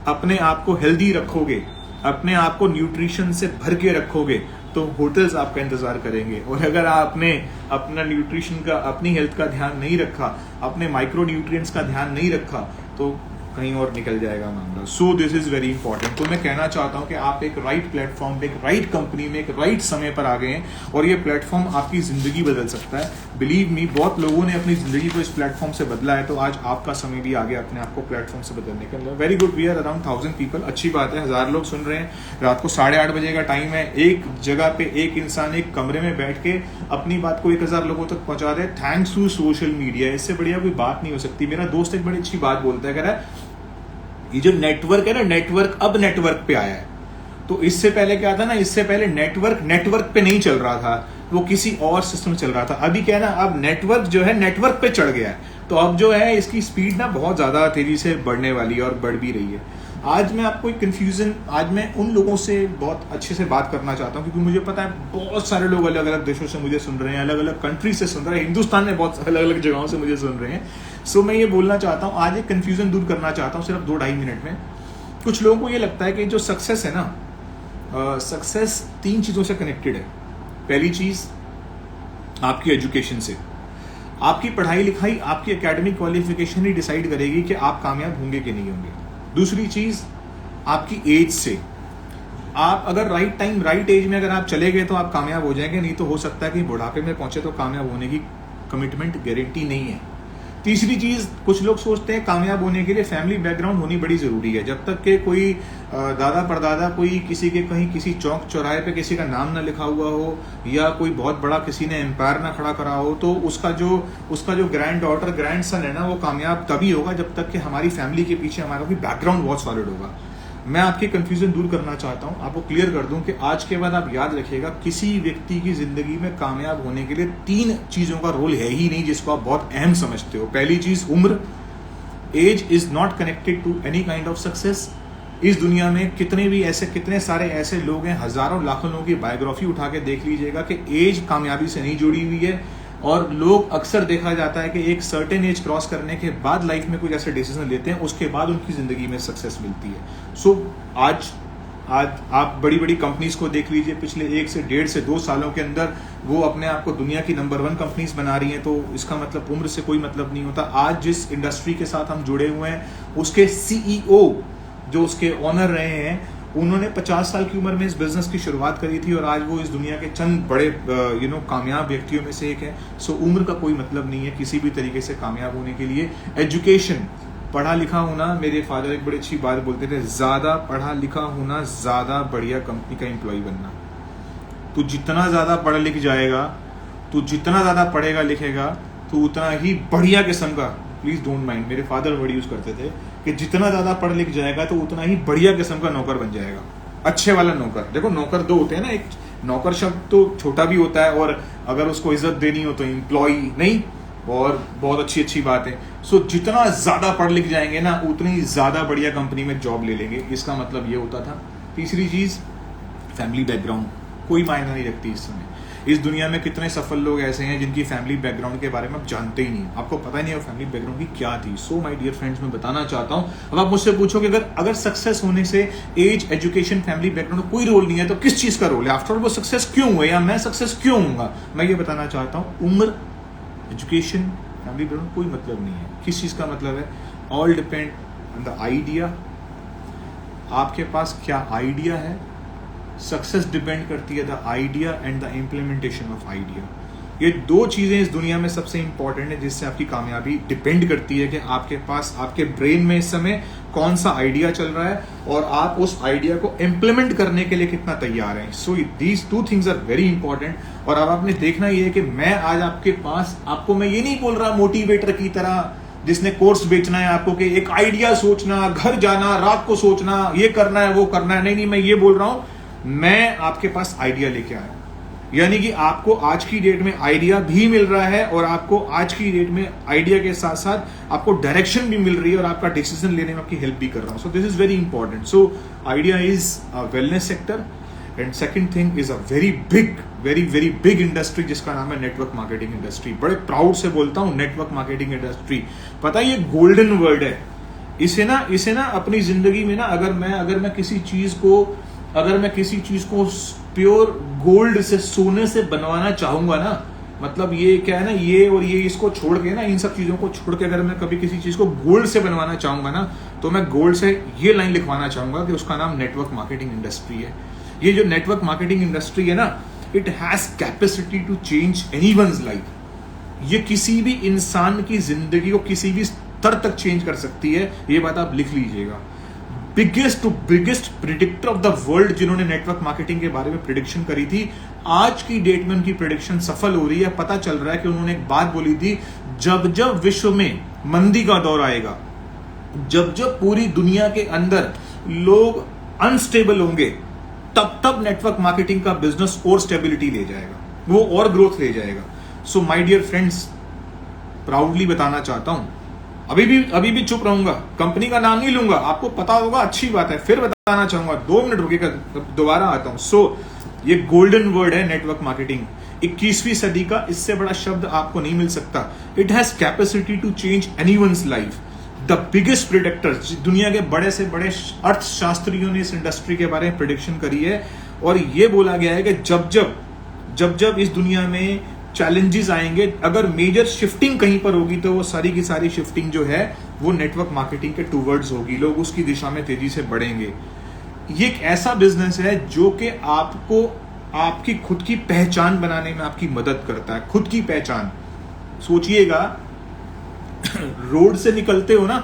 अपने आप को हेल्दी रखोगे, अपने आप को न्यूट्रिशन से भर के रखोगे, तो होटल्स आपका इंतजार करेंगे। और अगर आपने अपना न्यूट्रिशन का, अपनी हेल्थ का ध्यान नहीं रखा, अपने माइक्रो न्यूट्रिएंट्स का ध्यान नहीं रखा, तो कहीं और निकल जाएगा मामला। So this is very important. तो मैं कहना चाहता हूं कि आप एक राइट प्लेटफॉर्म पे, एक राइट कंपनी में, एक राइट समय पर आ गए हैं, और ये प्लेटफॉर्म आपकी जिंदगी बदल सकता है। बिलीव मी, बहुत लोगों ने अपनी जिंदगी को इस प्लेटफॉर्म से बदला है, तो आज आपका समय भी आ गया अपने आप को प्लेटफॉर्म से बदलने के अंदर। Very good, we are around 1000 people, अच्छी बात है, 1000 लोग सुन रहे हैं। रात को 8:30 बजे का टाइम है, एक जगह पे एक इंसान एक कमरे में बैठ के अपनी बात को 1000 लोगों तक पहुंचा दे, थैंक्स टू सोशल मीडिया। इससे बढ़िया कोई बात नहीं हो सकती। मेरा दोस्त एक बड़ी अच्छी बात बोलता है, कह रहा है ये जो नेटवर्क है ना, नेटवर्क अब नेटवर्क पे आया है। तो इससे पहले क्या था ना, इससे पहले नेटवर्क पे नहीं चल रहा था, वो किसी और सिस्टम चल रहा था। अभी क्या है ना, अब नेटवर्क जो है नेटवर्क पे चढ़ गया है। तो अब जो है इसकी स्पीड ना बहुत ज़्यादा तेज़ी से बढ़ने वाली है और बढ़ भी रही है। आज मैं आपको एक कन्फ्यूज़न, आज मैं उन लोगों से बहुत अच्छे से बात करना चाहता हूँ क्योंकि मुझे पता है बहुत सारे लोग अलग अलग देशों से मुझे सुन रहे हैं, अलग अलग कंट्री से सुन रहे हैं, हिंदुस्तान में बहुत अलग अलग जगहों से मुझे सुन रहे हैं। सो मैं ये बोलना चाहता हूँ, आज एक कन्फ्यूज़न दूर करना चाहता हूँ सिर्फ 2-2.5 मिनट में। कुछ लोगों को ये लगता है कि जो सक्सेस है ना, सक्सेस 3 चीज़ों से कनेक्टेड है। पहली चीज़ आपकी एजुकेशन से, आपकी पढ़ाई लिखाई, आपकी एकेडमिक क्वालिफिकेशन ही डिसाइड करेगी कि आप कामयाब होंगे कि नहीं होंगे। दूसरी चीज़ आपकी एज से, आप अगर राइट टाइम राइट एज में अगर आप चले गए तो आप कामयाब हो जाएंगे, नहीं तो हो सकता है कि बुढ़ापे में पहुंचे तो कामयाब होने की कमिटमेंट गारंटी नहीं है। तीसरी चीज़, कुछ लोग सोचते हैं कामयाब होने के लिए फैमिली बैकग्राउंड होनी बड़ी ज़रूरी है। जब तक के कोई दादा परदादा कोई किसी के कहीं किसी चौक चौराहे पे किसी का नाम ना लिखा हुआ हो या कोई बहुत बड़ा किसी ने एम्पायर ना खड़ा करा हो, तो उसका जो ग्रैंड डॉटर ग्रैंड सन है ना, वो कामयाब तभी होगा जब तक कि हमारी फैमिली के पीछे हमारा कोई बैकग्राउंड बहुत सॉलिड होगा। मैं आपकी कंफ्यूजन दूर करना चाहता हूं, आपको क्लियर कर दूं कि आज के बाद आप याद रखिएगा, किसी व्यक्ति की जिंदगी में कामयाब होने के लिए 3 चीजों का रोल है ही नहीं जिसको आप बहुत अहम समझते हो। पहली चीज उम्र, age is not connected to any kind of success. इस दुनिया में कितने सारे ऐसे लोग हैं, हजारों लाखों लोगों की बायोग्राफी उठा के देख लीजिएगा कि एज कामयाबी से नहीं जुड़ी हुई है। और लोग अक्सर देखा जाता है कि एक सर्टेन एज क्रॉस करने के बाद लाइफ में कुछ ऐसे डिसीजन लेते हैं, उसके बाद उनकी जिंदगी में सक्सेस मिलती है। सो आज आप बड़ी बड़ी कंपनीज को देख लीजिए, पिछले 1 से 1.5 से 2 सालों के अंदर वो अपने आप को दुनिया की नंबर 1 कंपनीज बना रही हैं। तो इसका मतलब उम्र से कोई मतलब नहीं होता। आज जिस इंडस्ट्री के साथ हम जुड़े हुए हैं, उसके सीईओ जो उसके ऑनर रहे हैं, उन्होंने 50 साल की उम्र में इस बिजनेस की शुरुआत करी थी और आज वो इस दुनिया के चंद बड़े कामयाब व्यक्तियों में से एक है। सो उम्र का कोई मतलब नहीं है किसी भी तरीके से कामयाब होने के लिए। एजुकेशन, पढ़ा लिखा होना, मेरे फादर एक बड़ी अच्छी बात बोलते थे, ज्यादा पढ़ा लिखा होना ज्यादा बढ़िया कंपनी का एम्प्लॉय बनना। तू जितना ज्यादा पढ़ लिख जाएगा, तू जितना ज्यादा पढ़ेगा लिखेगा, तो उतना ही बढ़िया किस्म का, प्लीज डोंट माइंड, मेरे फादर वर्ड यूज करते थे कि जितना ज्यादा पढ़ लिख जाएगा तो उतना ही बढ़िया किस्म का नौकर बन जाएगा, अच्छे वाला नौकर। देखो नौकर 2 होते हैं ना, एक नौकर शब्द तो छोटा भी होता है और अगर उसको इज्जत देनी हो तो एम्प्लॉय नहीं, और बहुत अच्छी बात है। सो जितना ज्यादा पढ़ लिख जाएंगे ना, उतनी ही ज्यादा बढ़िया कंपनी में जॉब ले लेंगे, इसका मतलब ये होता था। तीसरी चीज, फैमिली बैकग्राउंड कोई मायना नहीं रखती इस समय। इस दुनिया में कितने सफल लोग ऐसे हैं जिनकी फैमिली बैकग्राउंड के बारे में आप जानते ही नहीं, आपको पता ही नहीं है फैमिली बैकग्राउंड की क्या थी। सो माय डियर फ्रेंड्स, मैं बताना चाहता हूं, अब आप मुझसे पूछोगे अगर सक्सेस होने से एज, एजुकेशन, फैमिली बैकग्राउंड कोई रोल नहीं है तो किस चीज का रोल है? आफ्टर ऑल वो सक्सेस क्यों हुए या मैं सक्सेस क्यों हूंगा? मैं ये बताना चाहता हूँ, उम्र, एजुकेशन, फैमिली बैकग्राउंड कोई मतलब नहीं है। किस चीज का मतलब है? All depend on the idea. आपके पास क्या आइडिया है? सक्सेस डिपेंड करती है the idea and the implementation of idea. ये 2 चीजें इस दुनिया में सबसे इंपॉर्टेंट है जिससे आपकी कामयाबी डिपेंड करती है कि आपके पास, आपके ब्रेन में इस समय कौन सा आइडिया चल रहा है और आप उस आइडिया को इम्प्लीमेंट करने के लिए कितना तैयार हैं। So these 2 things are very important. और अब आपने देखना ये है कि मैं आज आपके पास, आपको मैं ये नहीं बोल रहा मोटिवेटर की तरह जिसने कोर्स बेचना है आपको कि एक आइडिया सोचना, घर जाना, रात को सोचना, ये करना है वो करना है। नहीं, मैं ये बोल रहा हूं, मैं आपके पास आइडिया लेके आया, यानी कि आपको आज की डेट में आइडिया भी मिल रहा है और आपको आज की डेट में आइडिया के साथ साथ आपको डायरेक्शन भी मिल रही है और आपका डिसीजन लेने में आपकी हेल्प भी कर रहा हूं। So this is very important. So idea is a wellness sector and second thing is a very big industry जिसका नाम है नेटवर्क मार्केटिंग इंडस्ट्री। बड़े प्राउड से बोलता हूं, नेटवर्क मार्केटिंग इंडस्ट्री। पता है ये गोल्डन वर्ड है। इसे ना अपनी जिंदगी में ना, अगर मैं किसी चीज को प्योर गोल्ड से, सोने से बनवाना चाहूंगा ना, मतलब ये क्या है ना, ये और ये इसको छोड़ के ना, इन सब चीजों को छोड़ के अगर मैं कभी किसी चीज को गोल्ड से बनवाना चाहूंगा ना, तो मैं गोल्ड से ये लाइन लिखवाना चाहूंगा कि उसका नाम नेटवर्क मार्केटिंग इंडस्ट्री है। ये जो नेटवर्क मार्केटिंग इंडस्ट्री है ना, it has capacity to change anyone's life. ये किसी भी इंसान की जिंदगी को किसी भी स्तर तक चेंज कर सकती है, ये बात आप लिख लीजिएगा। Biggest predictor of the world जिन्होंने नेटवर्क मार्केटिंग के बारे में प्रिडिक्शन करी थी, आज की डेट में उनकी प्रिडिक्शन सफल हो रही है। पता चल रहा है कि उन्होंने एक बात बोली थी, जब विश्व में मंदी का दौर आएगा, जब पूरी दुनिया के अंदर लोग अनस्टेबल होंगे, तब नेटवर्क मार्केटिंग का बिजनेस और स्टेबिलिटी ले जाएगा, वो और ग्रोथ ले जाएगा। So my dear friends, proudly बताना चाहता हूं, अभी भी चुप रहूंगा, कंपनी का नाम नहीं लूंगा, आपको पता होगा, अच्छी बात है, फिर बताना चाहूंगा, 2 मिनट रुकेगा, दोबारा आता हूं। सो ये गोल्डन वर्ड है नेटवर्क मार्केटिंग, 21वीं सदी का इससे बड़ा शब्द आपको नहीं मिल सकता। It has capacity to change anyone's life. The biggest predictors, दुनिया के बड़े से बड़े अर्थशास्त्रियों ने इस इंडस्ट्री के बारे में प्रिडिक्शन करी है, और ये बोला गया है कि जब जब इस दुनिया में चैलेंजेस आएंगे, अगर मेजर शिफ्टिंग कहीं पर होगी तो वो सारी की सारी शिफ्टिंग जो है वो नेटवर्क मार्केटिंग के टूवर्ड्स होगी, लोग उसकी दिशा में तेजी से बढ़ेंगे। ये एक ऐसा बिजनेस है जो कि आपको आपकी खुद की पहचान बनाने में आपकी मदद करता है। खुद की पहचान, सोचिएगा रोड से निकलते हो ना,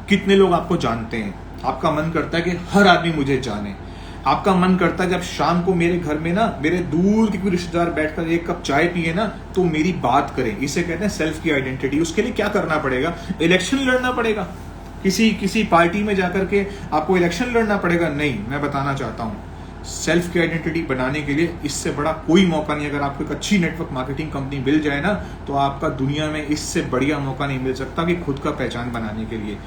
कितने लोग आपको जानते हैं, आपका मन करता है कि हर आदमी मुझे जाने, आपका मन करता है जब शाम को मेरे घर में ना मेरे दूर के कोई रिश्तेदार बैठकर एक कप चाय पिए ना तो मेरी बात करें। इसे कहते हैं सेल्फ की आइडेंटिटी। उसके लिए क्या करना पड़ेगा? इलेक्शन लड़ना पड़ेगा, किसी पार्टी में जाकर के आपको इलेक्शन लड़ना पड़ेगा? नहीं, मैं बताना चाहता हूं सेल्फ की आइडेंटिटी बनाने के लिए इससे बड़ा कोई मौका नहीं। अगर आपको एक अच्छी नेटवर्क मार्केटिंग कंपनी मिल जाए ना तो आपका दुनिया में इससे बढ़िया मौका नहीं मिल सकता कि खुद का पहचान बनाने के लिए।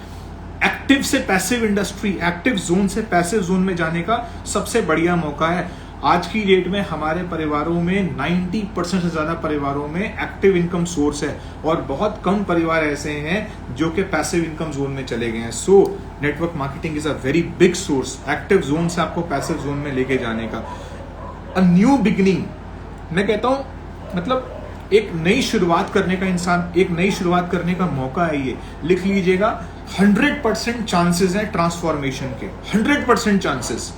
एक्टिव से पैसिव इंडस्ट्री, एक्टिव जोन से पैसिव जोन में जाने का सबसे बढ़िया मौका है। आज की डेट में हमारे परिवारों में 90% से ज्यादा परिवारों में एक्टिव इनकम सोर्स है, और बहुत कम परिवार ऐसे हैं जो कि पैसिव इनकम जोन में चले गए हैं। So network marketing is a very big source, active zone से आपको पैसिव जोन में लेके जाने का। अ न्यू बिगिनिंग, मैं कहता हूं मतलब एक नई शुरुआत करने का, इंसान एक नई शुरुआत करने का मौका है ये। लिख लीजिएगा, 100% चांसेस हैं ट्रांसफॉर्मेशन के, 100% चांसेस।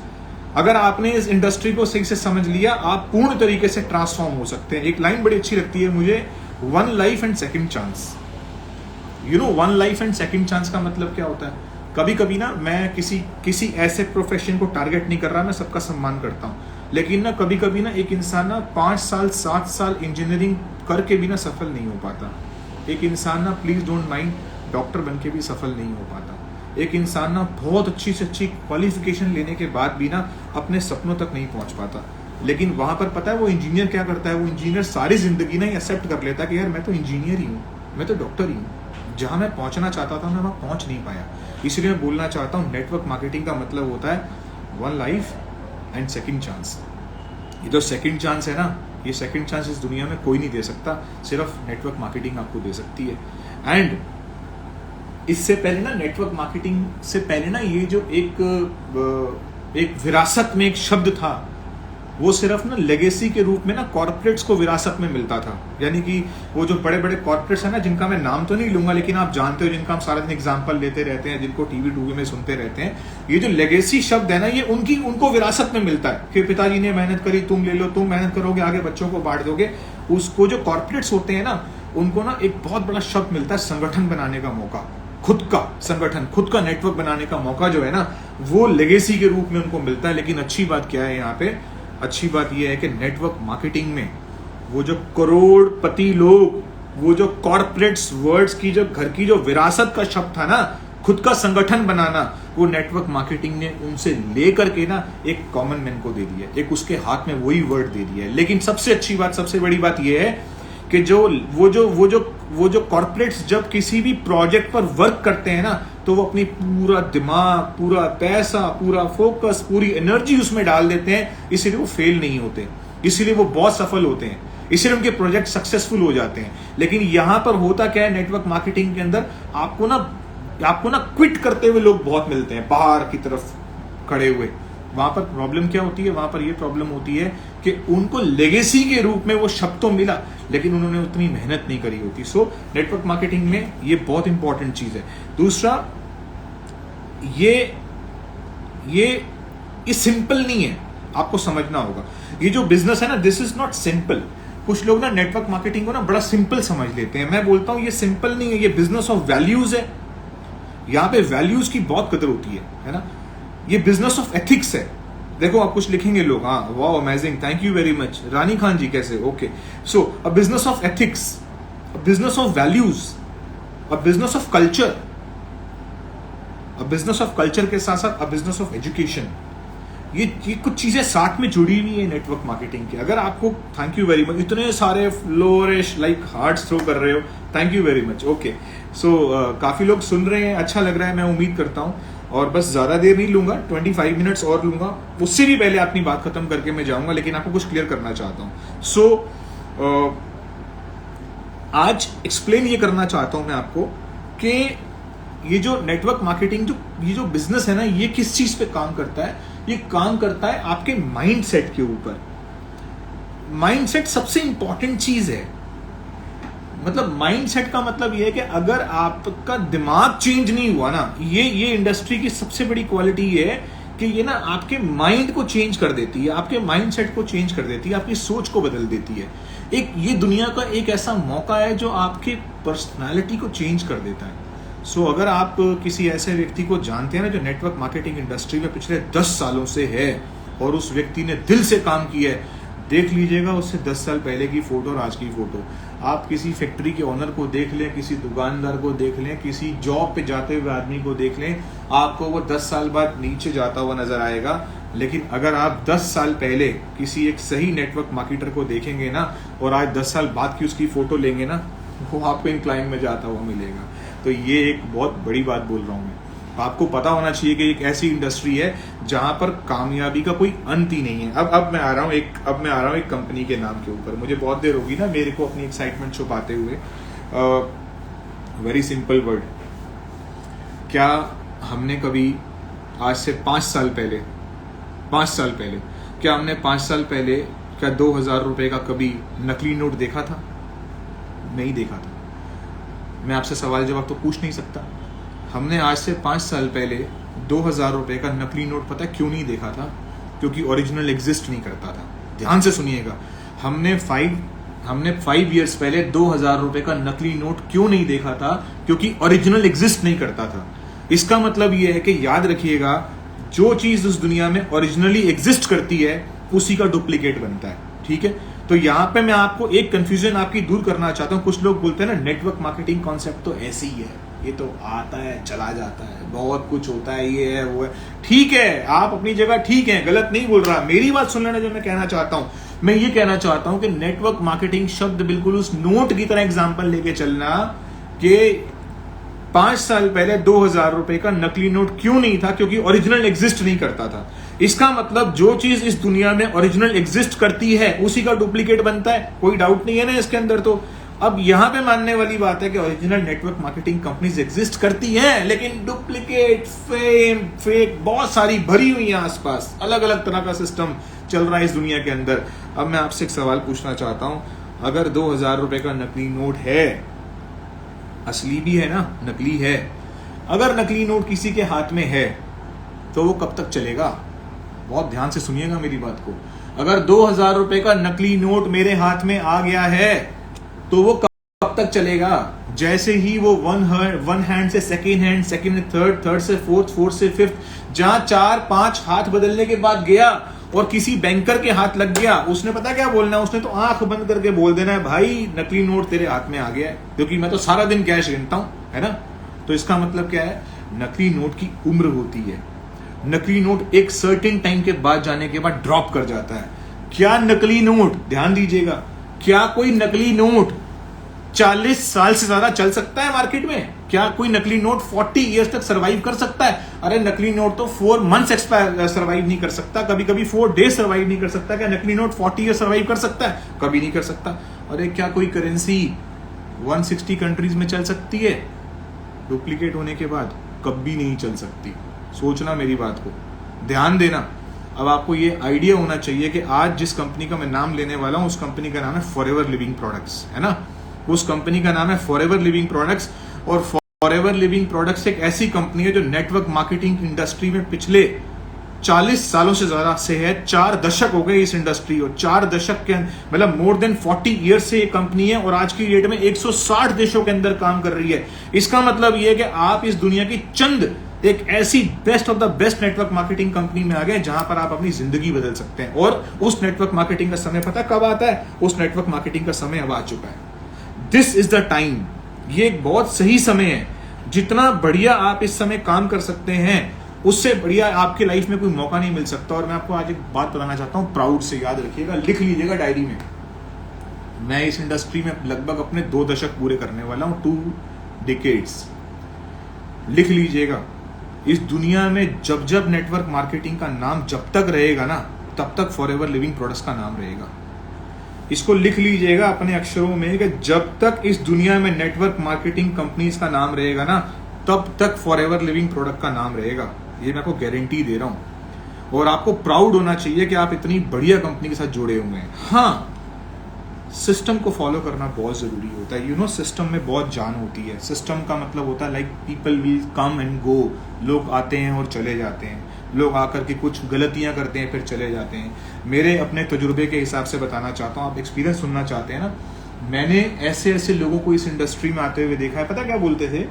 अगर आपने इस इंडस्ट्री को सही से समझ लिया, आप पूर्ण तरीके से ट्रांसफॉर्म हो सकते हैं। एक लाइन बड़ी अच्छी लगती है मुझे, 1 life and second chance. You know 1 life and second chance का मतलब क्या होता है? कभी कभी ना मैं किसी ऐसे प्रोफेशन को टारगेट नहीं कर रहा, मैं सबका सम्मान करता हूँ, लेकिन ना कभी कभी ना एक इंसान ना 5 साल 7 साल इंजीनियरिंग करके भी ना सफल नहीं हो पाता। एक इंसान ना, प्लीज डोंट माइंड, डॉक्टर बन के भी सफल नहीं हो पाता। एक इंसान ना बहुत अच्छी से अच्छी क्वालिफिकेशन लेने के बाद भी ना अपने सपनों तक नहीं पहुंच पाता। लेकिन वहां पर पता है वो इंजीनियर क्या करता है? वो इंजीनियर सारी जिंदगी ना एक्सेप्ट कर लेता है कि यार मैं तो इंजीनियर ही हूँ, मैं तो डॉक्टर ही हूँ, जहां मैं पहुंचना चाहता था मैं वहां पहुंच नहीं पाया। इसलिए मैं बोलना चाहता हूँ नेटवर्क मार्केटिंग का मतलब होता है 1 लाइफ एंड सेकंड चांस। ये जो सेकंड चांस है ना, ये सेकंड चांस इस दुनिया में कोई नहीं दे सकता, सिर्फ नेटवर्क मार्केटिंग आपको दे सकती है। एंड इससे पहले ना, नेटवर्क मार्केटिंग से पहले ना, ये जो एक विरासत में एक शब्द था, वो सिर्फ ना लेगेसी के रूप में ना कॉर्पोरेट्स को विरासत में मिलता था। यानी कि वो जो बड़े बड़े कॉर्पोरेट्स हैं ना, जिनका मैं नाम तो नहीं लूंगा लेकिन आप जानते हो, जिनका हम सारा दिन एग्जांपल लेते रहते हैं, जिनको टीवी में सुनते रहते हैं, ये जो लेगेसी शब्द है ना, ये उनको विरासत में मिलता है कि पिताजी ने मेहनत करी, तुम ले लो, तुम मेहनत करोगे, आगे बच्चों को बांट दोगे। उसको जो कॉर्पोरेट्स होते हैं ना, उनको ना एक बहुत बड़ा शब्द मिलता है, संगठन बनाने का मौका, खुद का संगठन, खुद का नेटवर्क बनाने का मौका जो है ना, वो लेगेसी के रूप में उनको मिलता है। लेकिन अच्छी बात क्या है यहाँ पे? अच्छी बात यह है कि नेटवर्क मार्केटिंग में वो जो करोड़पति लोग, वो जो कॉर्पोरेट्स वर्ड्स की जो घर की जो विरासत का शब्द था ना, खुद का संगठन बनाना, वो नेटवर्क मार्केटिंग ने उनसे लेकर के ना एक कॉमन मैन को दे दिया, एक उसके हाथ में वही वर्ड दे दिया है। लेकिन सबसे अच्छी बात, सबसे बड़ी बात यह है कि वो जो कॉर्पोरेट्स जब किसी भी प्रोजेक्ट पर वर्क करते हैं ना, तो वो अपनी पूरा दिमाग, पूरा पैसा, पूरा फोकस, पूरी एनर्जी उसमें डाल देते हैं। इसीलिए वो फेल नहीं होते, इसीलिए वो बहुत सफल होते हैं, इसीलिए उनके प्रोजेक्ट सक्सेसफुल हो जाते हैं। लेकिन यहां पर होता क्या है नेटवर्क मार्केटिंग के अंदर, आपको ना क्विट करते हुए लोग बहुत मिलते हैं, बाहर की तरफ खड़े हुए। वहां पर प्रॉब्लम क्या होती है? वहां पर यह प्रॉब्लम होती है कि उनको लेगेसी के रूप में वो शब्द तो मिला, लेकिन उन्होंने उतनी मेहनत नहीं करी होती। सो नेटवर्क मार्केटिंग में ये बहुत इंपॉर्टेंट चीज है। दूसरा, ये सिंपल नहीं है, आपको समझना होगा। ये जो बिजनेस है ना, दिस इज नॉट सिंपल। कुछ लोग ना नेटवर्क मार्केटिंग को ना बड़ा सिंपल समझ लेते हैं। मैं बोलता हूं ये सिंपल नहीं है, ये बिजनेस ऑफ वैल्यूज है। यहां पे वैल्यूज की बहुत कदर होती है ना। ये बिजनेस ऑफ एथिक्स है। देखो आप कुछ लिखेंगे लोग, हाँ wow amazing, thank you very much, Rani Khan ji कैसे, okay. So a business of ethics, a business of values, a business of culture, a business of culture के साथ साथ अ बिजनेस ऑफ एजुकेशन। ये कुछ चीजें साथ में जुड़ी हुई है नेटवर्क मार्केटिंग की। अगर आपको, थैंक यू वेरी मच, इतने सारे फ्लोरिश लाइक हार्ट्स थ्रो कर रहे हो, thank you very much. Okay, so काफी लोग सुन रहे हैं, अच्छा लग रहा है, मैं उम्मीद करता हूँ। और बस ज्यादा देर नहीं लूंगा, 25 मिनट्स और लूंगा, उससे भी पहले अपनी बात खत्म करके मैं जाऊंगा, लेकिन आपको कुछ क्लियर करना चाहता हूँ। सो आज एक्सप्लेन ये करना चाहता हूं मैं आपको कि ये जो नेटवर्क मार्केटिंग, ये जो बिजनेस है ना, ये किस चीज पे काम करता है। ये काम करता है आपके माइंडसेट के ऊपर। माइंडसेट सबसे इंपॉर्टेंट चीज है। मतलब माइंडसेट का मतलब ये है कि अगर आपका दिमाग चेंज नहीं हुआ ना, ये इंडस्ट्री की सबसे बड़ी क्वालिटी ये है कि ये ना आपके माइंड को चेंज कर देती है, आपके माइंडसेट को चेंज कर देती है, आपकी सोच को बदल देती है। एक ये दुनिया का एक ऐसा मौका है जो आपके पर्सनालिटी को चेंज कर देता है। सो अगर आप किसी ऐसे व्यक्ति को जानते हैं ना जो नेटवर्क मार्केटिंग इंडस्ट्री में पिछले 10 सालों से है और उस व्यक्ति ने दिल से काम किया है, देख लीजिएगा उससे 10 साल पहले की फोटो और आज की फोटो। आप किसी फैक्ट्री के ओनर को देख लें, किसी दुकानदार को देख लें, किसी जॉब पे जाते हुए आदमी को देख लें, आपको वो 10 साल बाद नीचे जाता हुआ नजर आएगा। लेकिन अगर आप 10 साल पहले किसी एक सही नेटवर्क मार्केटर को देखेंगे ना और आज 10 साल बाद की उसकी फोटो लेंगे ना, वो आपको इंक्लाइन में जाता हुआ मिलेगा। तो ये एक बहुत बड़ी बात बोल रहा हूं मैं। आपको पता होना चाहिए कि एक ऐसी इंडस्ट्री है जहां पर कामयाबी का कोई अंत ही नहीं है। अब मैं आ रहा हूं एक कंपनी के नाम के ऊपर। मुझे बहुत देर होगी ना मेरे को अपनी एक्साइटमेंट छुपाते हुए। वेरी सिंपल वर्ड, क्या हमने कभी आज से 5 साल पहले क्या हमने 5 साल पहले क्या 2000 रुपए का कभी नकली नोट देखा था? नहीं देखा था। मैं आपसे सवाल जवाब तो पूछ नहीं सकता। हमने आज से 5 साल पहले 2000 रुपए का नकली नोट पता है क्यों नहीं देखा था? क्योंकि ओरिजिनल एग्जिस्ट नहीं करता था। ध्यान से सुनिएगा, हमने 5 इयर्स पहले 2000 रुपए का नकली नोट क्यों नहीं देखा था? क्योंकि ओरिजिनल एग्जिस्ट नहीं करता था। इसका मतलब यह है कि याद रखिएगा, जो चीज उस दुनिया में ओरिजिनली एग्जिस्ट करती है उसी का डुप्लीकेट बनता है। ठीक है, तो यहां पे मैं आपको एक कंफ्यूजन आपकी दूर करना चाहता हूं। कुछ लोग बोलते हैं ना नेटवर्क मार्केटिंग कॉन्सेप्ट तो ऐसी ही है, ये तो आता है चला जाता है, बहुत कुछ होता है, ये है वो है। ठीक है, आप अपनी जगह ठीक है, गलत नहीं बोल रहा। मेरी बात सुन लेना। जो मैं कहना चाहता हूं, मैं ये कहना चाहता हूं कि नेटवर्क मार्केटिंग शब्द बिल्कुल उस नोट की तरह एग्जाम्पल लेके चलना कि 5 साल पहले 2000 रुपए का नकली नोट क्यों नहीं था? क्योंकि ओरिजिनल एग्जिस्ट नहीं करता था। इसका मतलब जो चीज इस दुनिया में ओरिजिनल एग्जिस्ट करती है उसी का डुप्लीकेट बनता है। कोई डाउट नहीं है ना इसके अंदर। तो अब यहां पे मानने वाली बात है कि original network marketing companies exist करती हैं, लेकिन डुप्लीकेट, फेक बहुत सारी भरी हुई है आसपास। अलग अलग तरह का सिस्टम चल रहा है इस दुनिया के अंदर। अब मैं आपसे एक सवाल पूछना चाहता हूं, अगर 2000 रुपए का नकली नोट है, असली भी है ना, नकली है, अगर नकली नोट किसी के हाथ में है तो वो कब तक चलेगा? बहुत ध्यान से सुनिएगा मेरी बात को। अगर 2000 रुपए का नकली नोट मेरे हाथ में आ गया है तो वो कब तक चलेगा? जैसे ही वो वन हैंड से सेकेंड हैंड, सेकेंड से थर्ड से फोर्थ से फिफ्थ, जहां 4-5 हाथ बदलने के बाद गया और किसी बैंकर के हाथ लग गया, उसने पता क्या बोलना है? उसने तो आंख बंद करके बोल देना है, भाई नकली नोट तेरे हाथ में आ गया है, क्योंकि मैं तो सारा दिन कैश गिनता हूं, है ना। तो इसका मतलब क्या है? नकली नोट की उम्र होती है। नकली नोट एक सर्टेन टाइम के बाद जाने के बाद ड्रॉप कर जाता है। क्या नकली नोट, ध्यान दीजिएगा, क्या कोई नकली नोट 40 साल से ज्यादा चल सकता है मार्केट में? क्या कोई नकली नोट 40 इयर्स तक सरवाइव कर सकता है? अरे नकली नोट तो 4 मंथ्स सरवाइव नहीं कर सकता, कभी कभी 4 डेज सरवाइव नहीं कर सकता। क्या नकली नोट 40 इयर्स सरवाइव कर सकता है? कभी नहीं कर सकता। अरे क्या कोई करेंसी 160 कंट्रीज में चल सकती है डुप्लीकेट होने के बाद? कभी नहीं चल सकती। सोचना मेरी बात को, ध्यान देना। अब आपको ये आइडिया होना चाहिए कि आज जिस कंपनी का मैं नाम लेने वाला हूं उस कंपनी का नाम है फॉरएवर लिविंग प्रोडक्ट्स, है ना। उस कंपनी का नाम है फॉरएवर लिविंग प्रोडक्ट्स। और फॉरएवर लिविंग प्रोडक्ट्स एक ऐसी कंपनी है जो नेटवर्क मार्केटिंग इंडस्ट्री में पिछले 40 सालों से ज्यादा से है। 4 दशक हो गए इस इंडस्ट्री, और 4 दशक के मतलब मोर देन 40 ईयर्स से ये कंपनी है और आज की डेट में 160 देशों के अंदर काम कर रही है। इसका मतलब ये है कि आप इस दुनिया की चंद एक ऐसी best of the best network marketing company में आ गए जहां पर आप अपनी जिंदगी बदल सकते हैं। और उस नेटवर्क मार्केटिंग का समय पता कब आता है? उस नेटवर्क मार्केटिंग का समय अब आ चुका है। This is the time. ये एक बहुत सही समय है। जितना बढ़िया आप इस समय काम कर सकते हैं उससे बढ़िया आपकी लाइफ में कोई मौका नहीं मिल सकता। और मैं आपको आज एक बात बताना चाहता हूं, प्राउड से याद रखिएगा, लिख लीजिएगा डायरी में। मैं इस इंडस्ट्री में लगभग अपने 2 दशक पूरे करने वाला हूँ, 2 decades। लिख लीजिएगा, इस दुनिया में जब जब नेटवर्क मार्केटिंग का नाम जब तक रहेगा ना, तब तक फॉरएवर लिविंग प्रोडक्ट्स का नाम रहेगा। इसको लिख लीजिएगा अपने अक्षरों में कि जब तक इस दुनिया में नेटवर्क मार्केटिंग कंपनीज का नाम रहेगा ना, तब तक फॉरएवर लिविंग प्रोडक्ट का नाम रहेगा। ये मैं आपको गारंटी दे रहा हूं। और आपको प्राउड होना चाहिए कि आप इतनी बढ़िया कंपनी के साथ जुड़े हुए हैं। हाँ, सिस्टम को फॉलो करना बहुत जरूरी होता है। सिस्टम में बहुत जान होती है। सिस्टम का मतलब होता है like people will come and go. लोग आते हैं और चले जाते हैं, लोग आकर के कुछ गलतियां करते हैं फिर चले जाते हैं। मेरे अपने तजुर्बे के हिसाब से बताना चाहता हूँ, आप एक्सपीरियंस सुनना चाहते हैं ना, मैंने ऐसे ऐसे लोगों को इस इंडस्ट्री में आते हुए देखा है। पता क्या बोलते थे?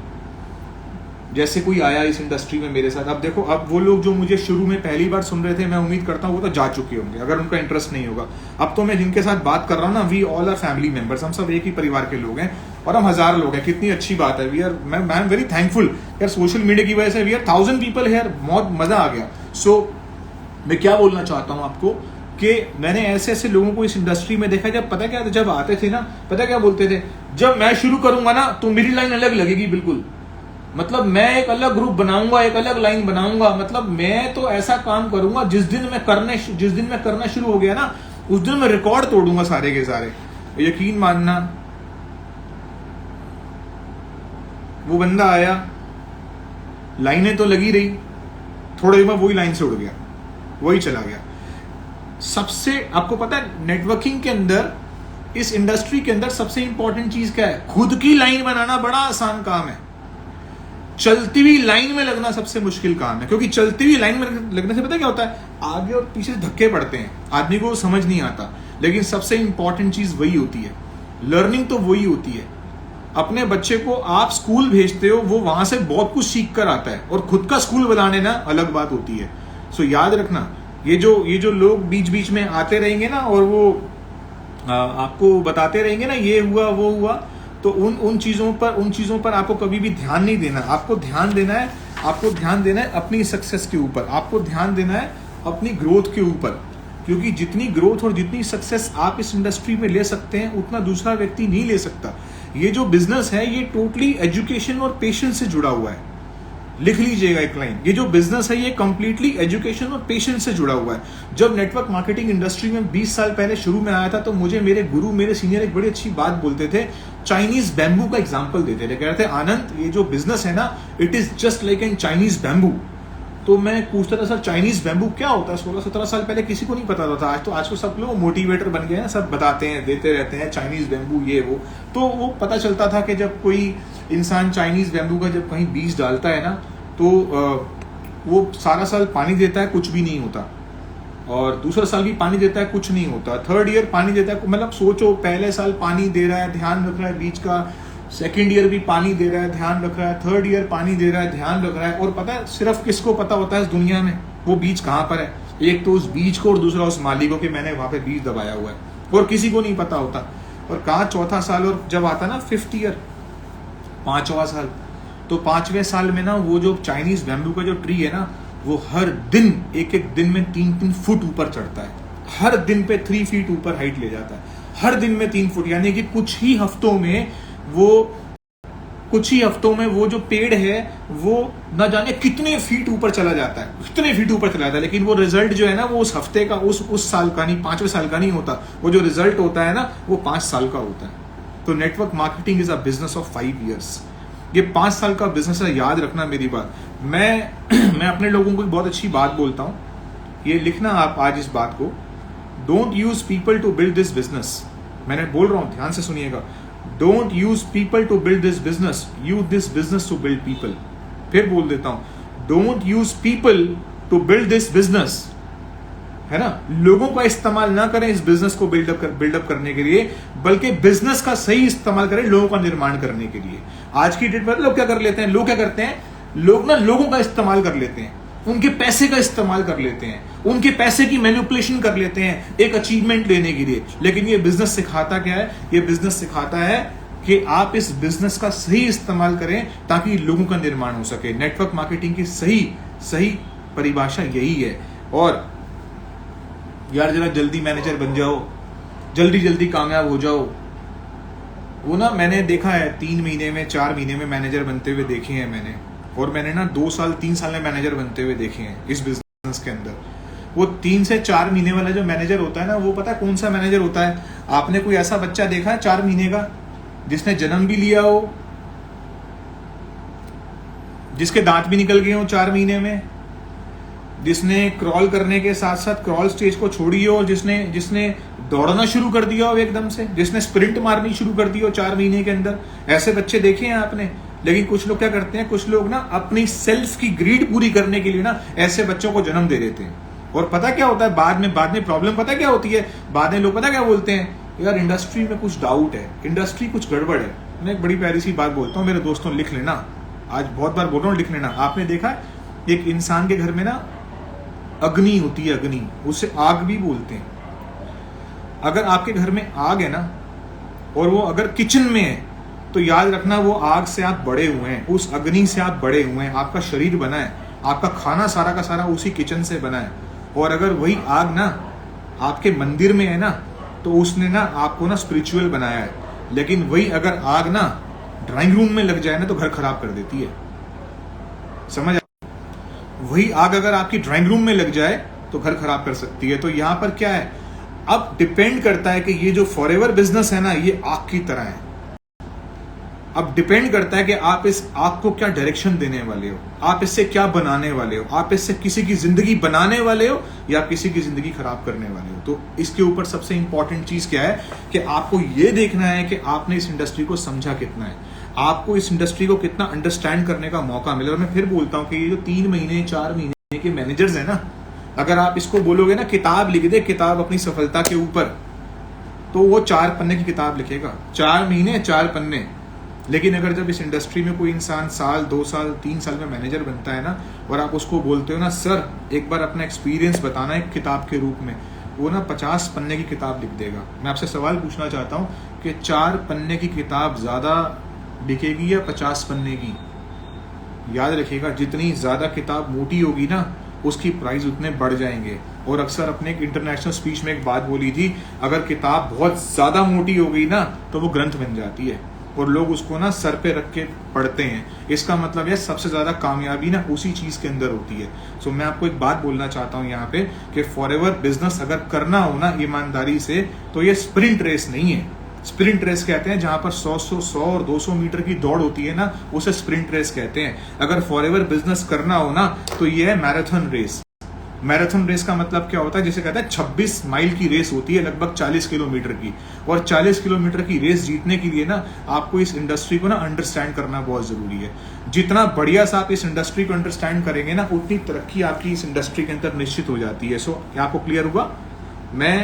जैसे कोई आया इस इंडस्ट्री में मेरे साथ, अब देखो, अब वो लोग जो मुझे शुरू में पहली बार सुन रहे थे, मैं उम्मीद करता हूँ वो तो जा चुके होंगे अगर उनका इंटरेस्ट नहीं होगा। अब तो मैं जिनके साथ बात कर रहा हूँ ना, we all are family members, हम सब एक ही परिवार के लोग हैं और हम 1000 लोग हैं। कितनी अच्छी बात है। मैं एम वेरी थैंकफुल यार, सोशल मीडिया की वजह से वी आर 1000 पीपल है यार, बहुत मजा आ गया। सो मैं क्या बोलना चाहता हूँ आपको कि मैंने ऐसे ऐसे लोगों को इस इंडस्ट्री में देखा, जब पता क्या, जब आते थे ना, पता क्या बोलते थे, जब मैं शुरू करूंगा ना तो मेरी लाइन अलग लगेगी बिल्कुल। मतलब मैं एक अलग ग्रुप बनाऊंगा, एक अलग लाइन बनाऊंगा। मतलब मैं तो ऐसा काम करूंगा, जिस दिन मैं करना शुरू हो गया ना, उस दिन मैं रिकॉर्ड तोड़ूंगा सारे के सारे। यकीन मानना, वो बंदा आया, लाइनें तो लगी रही, थोड़ी देर में वही लाइन से उड़ गया, वही चला गया। सबसे आपको पता है नेटवर्किंग के अंदर, इस इंडस्ट्री के अंदर सबसे इंपॉर्टेंट चीज क्या है? खुद की लाइन बनाना बड़ा आसान काम है, चलती हुई लाइन में लगना सबसे मुश्किल काम है। क्योंकि चलती हुई लाइन में लगने से पता क्या होता है, आगे और पीछे धक्के पड़ते हैं, आदमी को समझ नहीं आता। लेकिन सबसे इंपॉर्टेंट चीज वही होती है, लर्निंग तो वही होती है। अपने बच्चे को आप स्कूल भेजते हो, वो वहां से बहुत कुछ सीख कर आता है, और खुद का स्कूल बनाने ना अलग बात होती है। सो याद रखना, ये जो लोग बीच बीच में आते रहेंगे ना और वो आपको बताते रहेंगे ना ये हुआ वो हुआ, तो उन चीजों पर आपको कभी भी ध्यान नहीं देना। आपको ध्यान देना है अपनी सक्सेस के ऊपर, आपको ध्यान देना है अपनी ग्रोथ के ऊपर। क्योंकि जितनी ग्रोथ और जितनी सक्सेस आप इस इंडस्ट्री में ले सकते हैं, उतना दूसरा व्यक्ति नहीं ले सकता। ये जो बिजनेस है, ये टोटली एजुकेशन और पेशेंस से जुड़ा हुआ है। लिख लीजिएगा एक लाइन, ये जो बिजनेस है ये कंप्लीटली एजुकेशन और पेशेंस से जुड़ा हुआ है। जब नेटवर्क मार्केटिंग इंडस्ट्री में 20 साल पहले शुरू में आया था, तो मुझे मेरे गुरु, मेरे सीनियर एक बड़ी अच्छी बात बोलते थे, चाइनीज बैम्बू का एग्जांपल देते थे। कह रहे थे, आनंद, ये जो बिजनेस है ना, it is just like an Chinese bamboo. तो मैं पूछता था, सर चाइनीज बैम्बू क्या होता है? 16-17 साल पहले किसी को नहीं पता था। आज तो सब लोग मोटिवेटर बन गए हैं, सब बताते हैं, देते रहते हैं, चाइनीज बैम्बू ये वो। तो वो पता चलता था कि जब कोई इंसान चाइनीज बैम्बू का जब कहीं बीज डालता है ना, तो वो सारा साल पानी देता है, कुछ भी नहीं होता, और दूसरा साल भी पानी देता है, कुछ नहीं होता, थर्ड ईयर पानी देता है। मतलब सोचो, पहले साल पानी दे रहा है, ध्यान रख रहा है बीज का, सेकेंड ईयर भी पानी दे रहा है, ध्यान रख रहा है, थर्ड ईयर पानी दे रहा है, ध्यान रख रहा है। और पता है सिर्फ किसको पता होता है इस दुनिया में वो बीज कहाँ पर है? एक तो उस बीज को, और दूसरा उस माली को कि मैंने वहां पे बीज दबाया हुआ है, और किसी को नहीं पता होता। और कहा चौथा साल, और जब आता ना 5th ईयर, 5वां साल, तो 5वें साल में ना वो जो चाइनीज बैम्बू का जो ट्री है ना, वो हर दिन एक दिन में 3-3 फुट ऊपर चढ़ता है, हर दिन पे 3 फीट ऊपर हाइट ले जाता है, हर दिन में 3 फुट। यानी कि कुछ ही हफ्तों में वो जो पेड़ है वो न जाने कितने फीट ऊपर चला जाता है, लेकिन वो रिजल्ट जो है ना, वो उस हफ्ते का, उस साल का नहीं, 5वें साल का नहीं होता। वो जो रिजल्ट होता है ना, वो 5 साल का होता है। तो network marketing is a business of 5 years. ये 5 साल का बिजनेस है, याद रखना मेरी बात। मैं अपने लोगों को बहुत अच्छी बात बोलता हूं, ये लिखना आप आज इस बात को, don't use people to build this business. मैंने बोल रहा हूं, ध्यान से सुनिएगा, don't use people to build this business, use this business to build people. फिर बोल देता हूं, don't use people to build this business, है ना। लोगों का इस्तेमाल ना करें इस बिजनेस को बिल्डअप करने के लिए, बल्कि बिजनेस का सही इस्तेमाल करें लोगों का निर्माण करने के लिए। आज की डेट में लोग क्या करते हैं, लोग ना लोगों का इस्तेमाल कर लेते हैं, उनके पैसे का इस्तेमाल कर लेते हैं, उनके पैसे की मैनिपुलेशन कर लेते हैं एक अचीवमेंट लेने के लिए। लेकिन ये बिजनेस सिखाता क्या है? ये बिजनेस सिखाता है कि आप इस बिजनेस का सही इस्तेमाल करें ताकि लोगों का निर्माण हो सके। नेटवर्क मार्केटिंग की सही परिभाषा यही है। और यार जरा जल्दी मैनेजर बन जाओ, जल्दी जल्दी कामयाब हो जाओ। वो ना मैंने देखा है 3 महीने में 4 महीने में मैनेजर बनते हुए देखे हैं मैंने, और मैंने ना 2 साल 3 साल में मैनेजर बनते हुए देखे हैं इस बिजनेस के अंदर। वो 3 से 4 महीने वाला जो मैनेजर होता है ना, वो पता है कौन सा मैनेजर होता है? आपने कोई ऐसा बच्चा देखा है 4 महीने का जिसने जन्म भी लिया हो, जिसके दांत भी निकल गए हो 4 महीने में, जिसने क्रॉल करने के साथ साथ क्रॉल स्टेज को छोड़ी हो, और जिसने दौड़ना शुरू कर दिया हो एकदम से, जिसने स्प्रिंट मारनी शुरू कर दी हो 4 महीने के अंदर। ऐसे बच्चे देखे हैं आपने? लेकिन कुछ लोग क्या करते हैं, कुछ लोग ना अपनी सेल्फ की ग्रीड पूरी करने के लिए ना ऐसे बच्चों को जन्म दे देते हैं। और पता क्या होता है बाद में प्रॉब्लम पता क्या होती है? बाद में लोग पता क्या बोलते हैं, यार इंडस्ट्री में कुछ डाउट है, इंडस्ट्री कुछ गड़बड़ है। मैं एक बड़ी प्यारी सी बात बोलता हूँ, मेरे दोस्तों लिख लेना, आज बहुत बार बोल रहा हूँ, लिख लेना। आपने देखा है एक इंसान के घर में ना अग्नि होती है, अग्नि, उसे आग भी बोलते हैं। अगर आपके घर में आग है ना, और वो अगर किचन में है, तो याद रखना वो आग से आप बड़े हुए हैं, उस अग्नि से आप बड़े हुए हैं, आपका शरीर बना है, आपका खाना सारा का सारा उसी किचन से बना है। और अगर वही आग ना आपके मंदिर में है ना, तो उसने ना आपको ना स्पिरिचुअल बनाया है। लेकिन वही अगर आग ना ड्राइंग रूम में लग जाए ना, तो घर खराब कर देती है। समझ? वही आग अगर आपकी ड्राइंग रूम में लग जाए तो घर खराब कर सकती है। तो यहां पर क्या है, अब डिपेंड करता है कि ये जो फॉरएवर बिजनेस है ना, ये आग की तरह है। अब डिपेंड करता है कि आप इस आग को क्या डायरेक्शन देने वाले हो, आप इससे क्या बनाने वाले हो, आप इससे किसी की जिंदगी बनाने वाले हो या किसी की जिंदगी खराब करने वाले हो। तो इसके ऊपर सबसे इंपॉर्टेंट चीज क्या है कि आपको यह देखना है कि आपने इस इंडस्ट्री को समझा कितना है, आपको इस इंडस्ट्री को कितना अंडरस्टैंड करने का मौका मिला। और मैं फिर बोलता हूं कि ये जो 3 महीने 4 महीने के मैनेजर्स है ना, अगर आप इसको बोलोगे ना किताब लिख दे, किताब अपनी सफलता के ऊपर, तो वो 4 पन्ने की किताब लिखेगा, 4 महीने 4 पन्ने। लेकिन अगर जब इस इंडस्ट्री में कोई इंसान साल 2 साल 3 साल में मैनेजर बनता है ना, और आप उसको बोलते हो ना, सर एक बार अपना एक्सपीरियंस बताना एक किताब के रूप में, वो ना 50 पन्ने की किताब लिख देगा। मैं आपसे सवाल पूछना चाहता हूँ कि 4 पन्ने की किताब ज्यादा बिकेगी या 50 पन्ने की? याद रखिएगा, जितनी ज्यादा किताब मोटी होगी ना, उसकी प्राइस उतने बढ़ जाएंगे। और अक्सर अपने एक इंटरनेशनल स्पीच में एक बात बोली थी, अगर किताब बहुत ज्यादा मोटी हो गई ना, तो वो ग्रंथ बन जाती है और लोग उसको ना सर पे रख के पढ़ते हैं। इसका मतलब है सबसे ज्यादा कामयाबी ना उसी चीज के अंदर होती है। सो मैं आपको एक बात बोलना चाहता हूं यहाँ पे कि फॉरएवर बिजनेस अगर करना हो ना ईमानदारी से, तो ये स्प्रिंट रेस नहीं है। स्प्रिंट रेस कहते हैं जहां पर 100 और 200 मीटर की दौड़ होती है ना, उसे स्प्रिंट रेस कहते हैं। अगर फॉरएवर बिजनेस करना हो ना, तो ये है मैराथन रेस। मैराथन रेस का मतलब क्या होता है, जिसे कहते हैं 26 माइल की रेस होती है, लगभग 40 किलोमीटर की। और 40 किलोमीटर की रेस जीतने के लिए ना आपको इस इंडस्ट्री को ना अंडरस्टैंड करना बहुत जरूरी है। जितना बढ़िया सा आप इस इंडस्ट्री को अंडरस्टैंड करेंगे ना, उतनी तरक्की आपकी इस इंडस्ट्री के अंदर निश्चित हो जाती है। सो आपको क्लियर हुआ? मैं